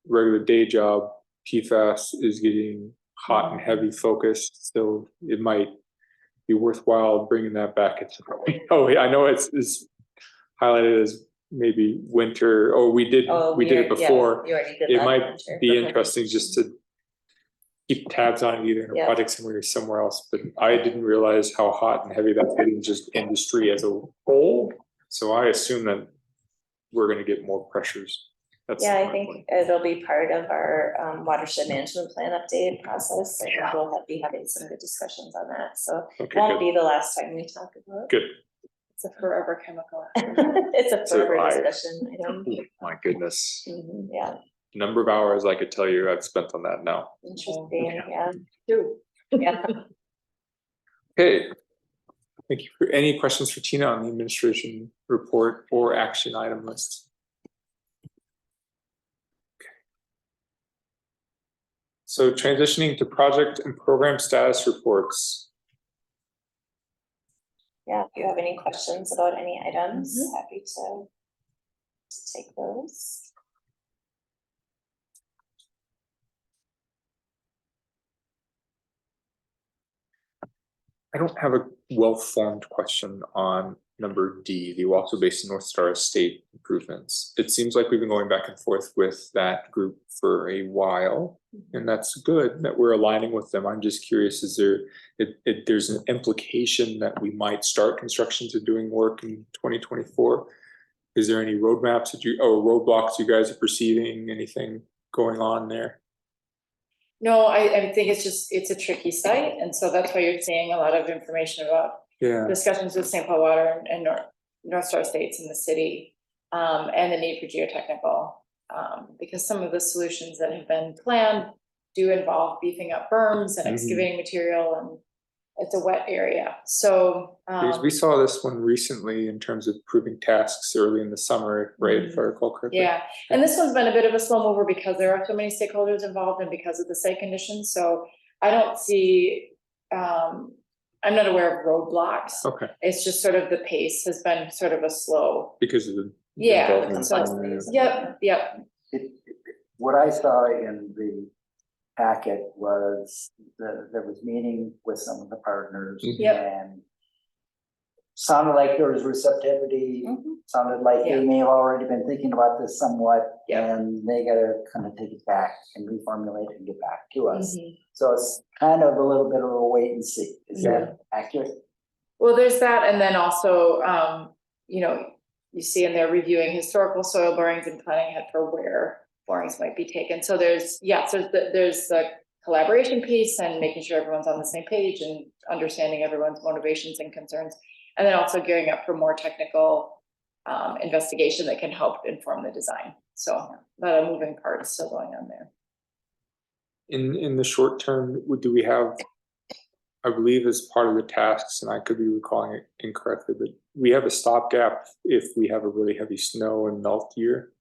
regular day job, PFAS is getting hot and heavy focused, so it might be worthwhile bringing that back. I know it's highlighted as maybe winter, or we did it before. You already did it that might winter. be interesting just to keep tabs on it, either in a project somewhere else, but I didn't realize how hot and heavy that's hitting just industry as a whole, so I assume that we're going to get more pressures. I think it'll be part of our watershed management plan update process. So we'll be having some good discussions on that. So it won't be the last time we talk about it. Good. It's a forever chemical. It's a So forever I- discussion item. Oh, my goodness. Yeah, Number of hours I could tell you I've spent on that now. interesting, yeah, Two. yeah. Okay. Thank you. For any questions for Tina on the administration report or action item list? So transitioning to project and program status reports. Yeah, if you have any questions about any items, happy to take those. I don't have a well-formed question on number D, the Wausau Basin North Star Estate improvements. It seems like we've been going back and forth with that group for a while, and that's good that we're aligning with them. I'm just curious, is there, there's an implication that we might start construction to doing work in 2024? Is there any roadmaps that you, or roadblocks you guys are perceiving, anything going on there? No, I think it's a tricky site, and so that's why you're seeing a lot of information about Yeah, discussions with St. Paul Water and North Star Estates in the city, and the need for geotechnical. Because some of the solutions that have been planned do involve beefing up berms and excavating material, and it's a wet area, so. because we saw this one recently in terms of proving tasks early in the summer, right, if I recall correctly. Yeah, and this one's been a bit of a slow mover because there are so many stakeholders involved and because of the site conditions, so I don't see, I'm not aware of roadblocks. Okay, It's just sort of the pace has been sort of a slow. because of the. Yeah, development so, plan. yep. What I saw in the packet was there was meeting with some of the partners Yep. and sounded like there was receptivity, sounded like Yeah. they may have already been thinking about this somewhat, Yeah. and they gotta kind of take it back and reformulate and get back to us. Mhm. So it's kind of a little bit of a wait and see. Is that accurate? Well, there's that, and then also, you see in there reviewing historical soil borings and planning ahead for where borings might be taken. So there's the collaboration piece and making sure everyone's on the same page and understanding everyone's motivations and concerns. And then also gearing up for more technical investigation that can help inform the design. So a lot of moving parts still going on there. In the short term, do we have, I believe as part of the tasks, and I could be recalling it incorrectly, but we have a stopgap if we have a really heavy snow and melt year?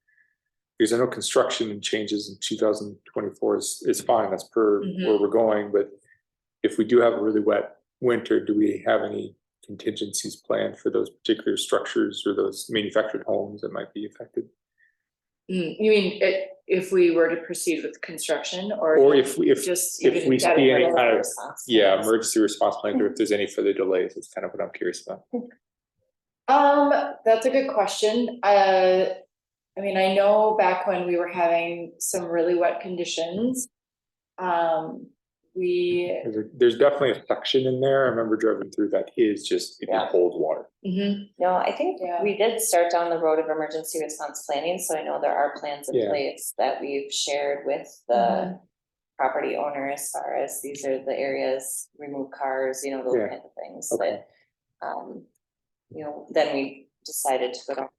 Because I know construction changes in 2024 is fine, that's per where we're going, but if we do have a really wet winter, do we have any contingencies planned for those particular structures or those manufactured homes that might be affected? You mean if we were to proceed with construction or if we just if we even see any better kind of response. emergency response plan, or if there's any further delays, that's kind of what I'm curious about. That's a good question. I mean, I know back when we were having some really wet conditions, There's definitely a section in there, I remember driving through that is just, it can hold water. No, I think Yeah. we did start down the road of emergency response planning, so I know there are plans in Yeah. place that we've shared with the property owner as far as these are the areas, remove cars, those Yeah. kind of things, Okay. but then we decided to go down.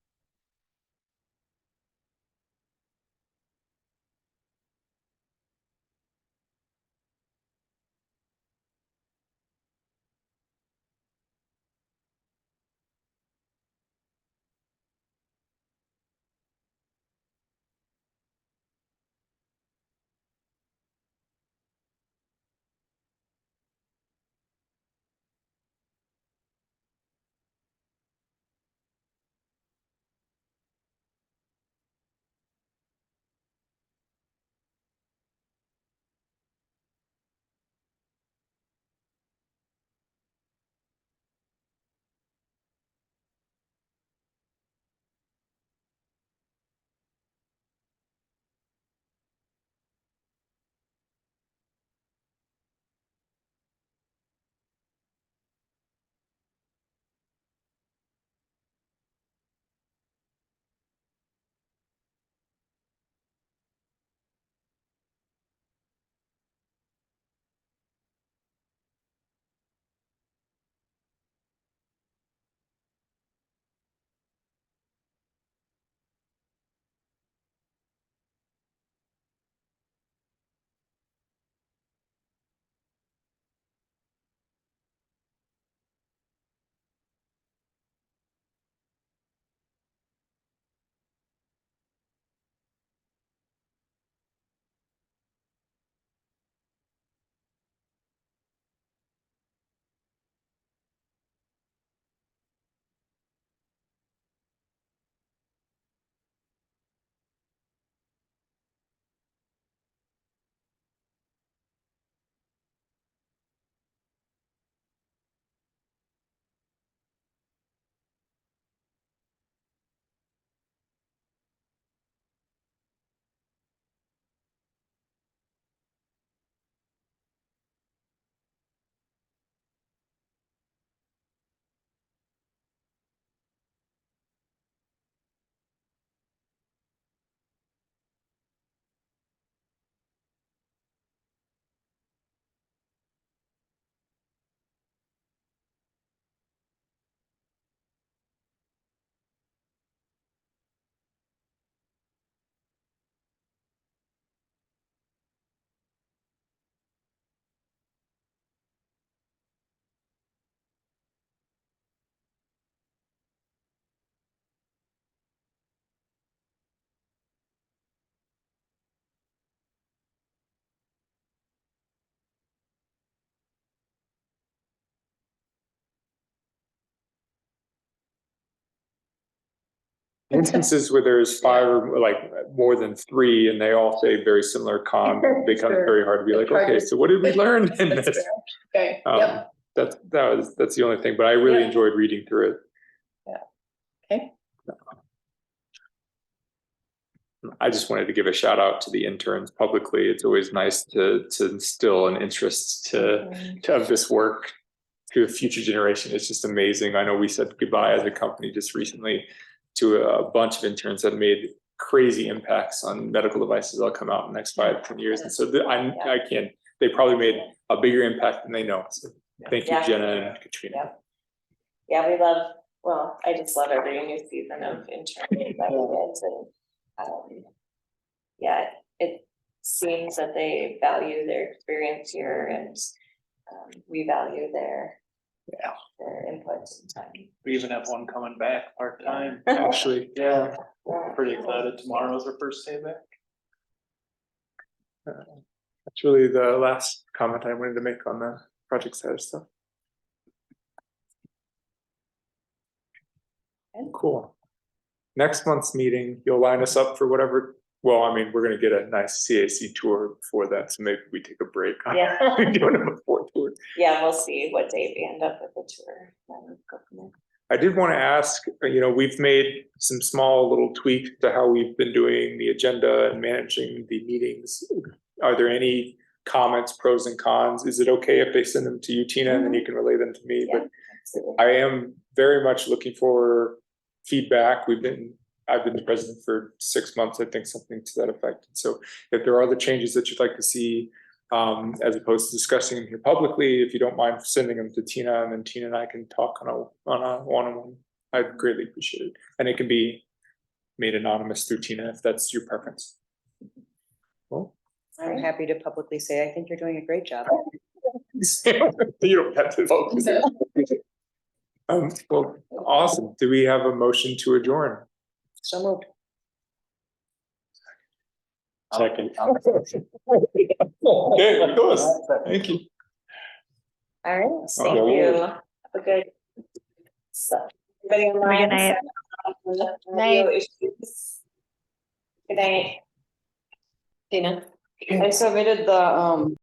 instances where there's 5 or like more than 3 and they all say very similar cons, it becomes Sure. very hard to be like, It's hard okay, to- so what did we learn in That's this? fair. Okay, yep, That's the only thing, but I really Yeah. enjoyed reading through it. okay. I just wanted to give a shout out to the interns publicly. It's always nice to instill an interest to have this work to a future generation. It's just amazing. I know we said goodbye as a company just recently to a bunch of interns that made crazy impacts on medical devices that'll come out in the next 5-10 years. And so I can't, they probably made a bigger impact than they know. So thank you, Yeah. Jenna and Katrina. Yeah, we love, well, I just love every new season of interns that we get, and yeah, it seems that they value their experience here, and we value their input and time. We even have one coming back part-time. Actually, Yeah, pretty excited. Tomorrow's our first day back. that's really the last comment I wanted to make on the project side of stuff. Cool. Next month's meeting, you'll line us up for whatever, well, I mean, we're gonna get a nice CAC tour before that, so maybe we take a break. on Yeah. doing a before tour. Yeah, we'll see what date we end up with the tour. And go from there. I did want to ask, we've made some small little tweaks to how we've been doing the agenda and managing the meetings. Are there any comments, pros and cons? Is it okay if they send them to you, Tina, and then you can relay them to me? Yeah, But absolutely. I am very much looking for feedback. I've been the president for 6 months, I think, something to that effect. So if there are other changes that you'd like to see, as opposed to discussing them here publicly, if you don't mind sending them to Tina, and then Tina and I can talk on a one-on-one, I'd greatly appreciate it. And it can be made anonymous through Tina if that's your preference. Well, I'm happy to publicly say, I think you're doing a great job. you don't have to vote. Well, awesome. Do we have a motion to adjourn? So moved. Second. Okay, of course. Thank you. All right, thank Okay. you. Have a good. So, everybody online? night. Audio issues. Good night. Tina? I submitted the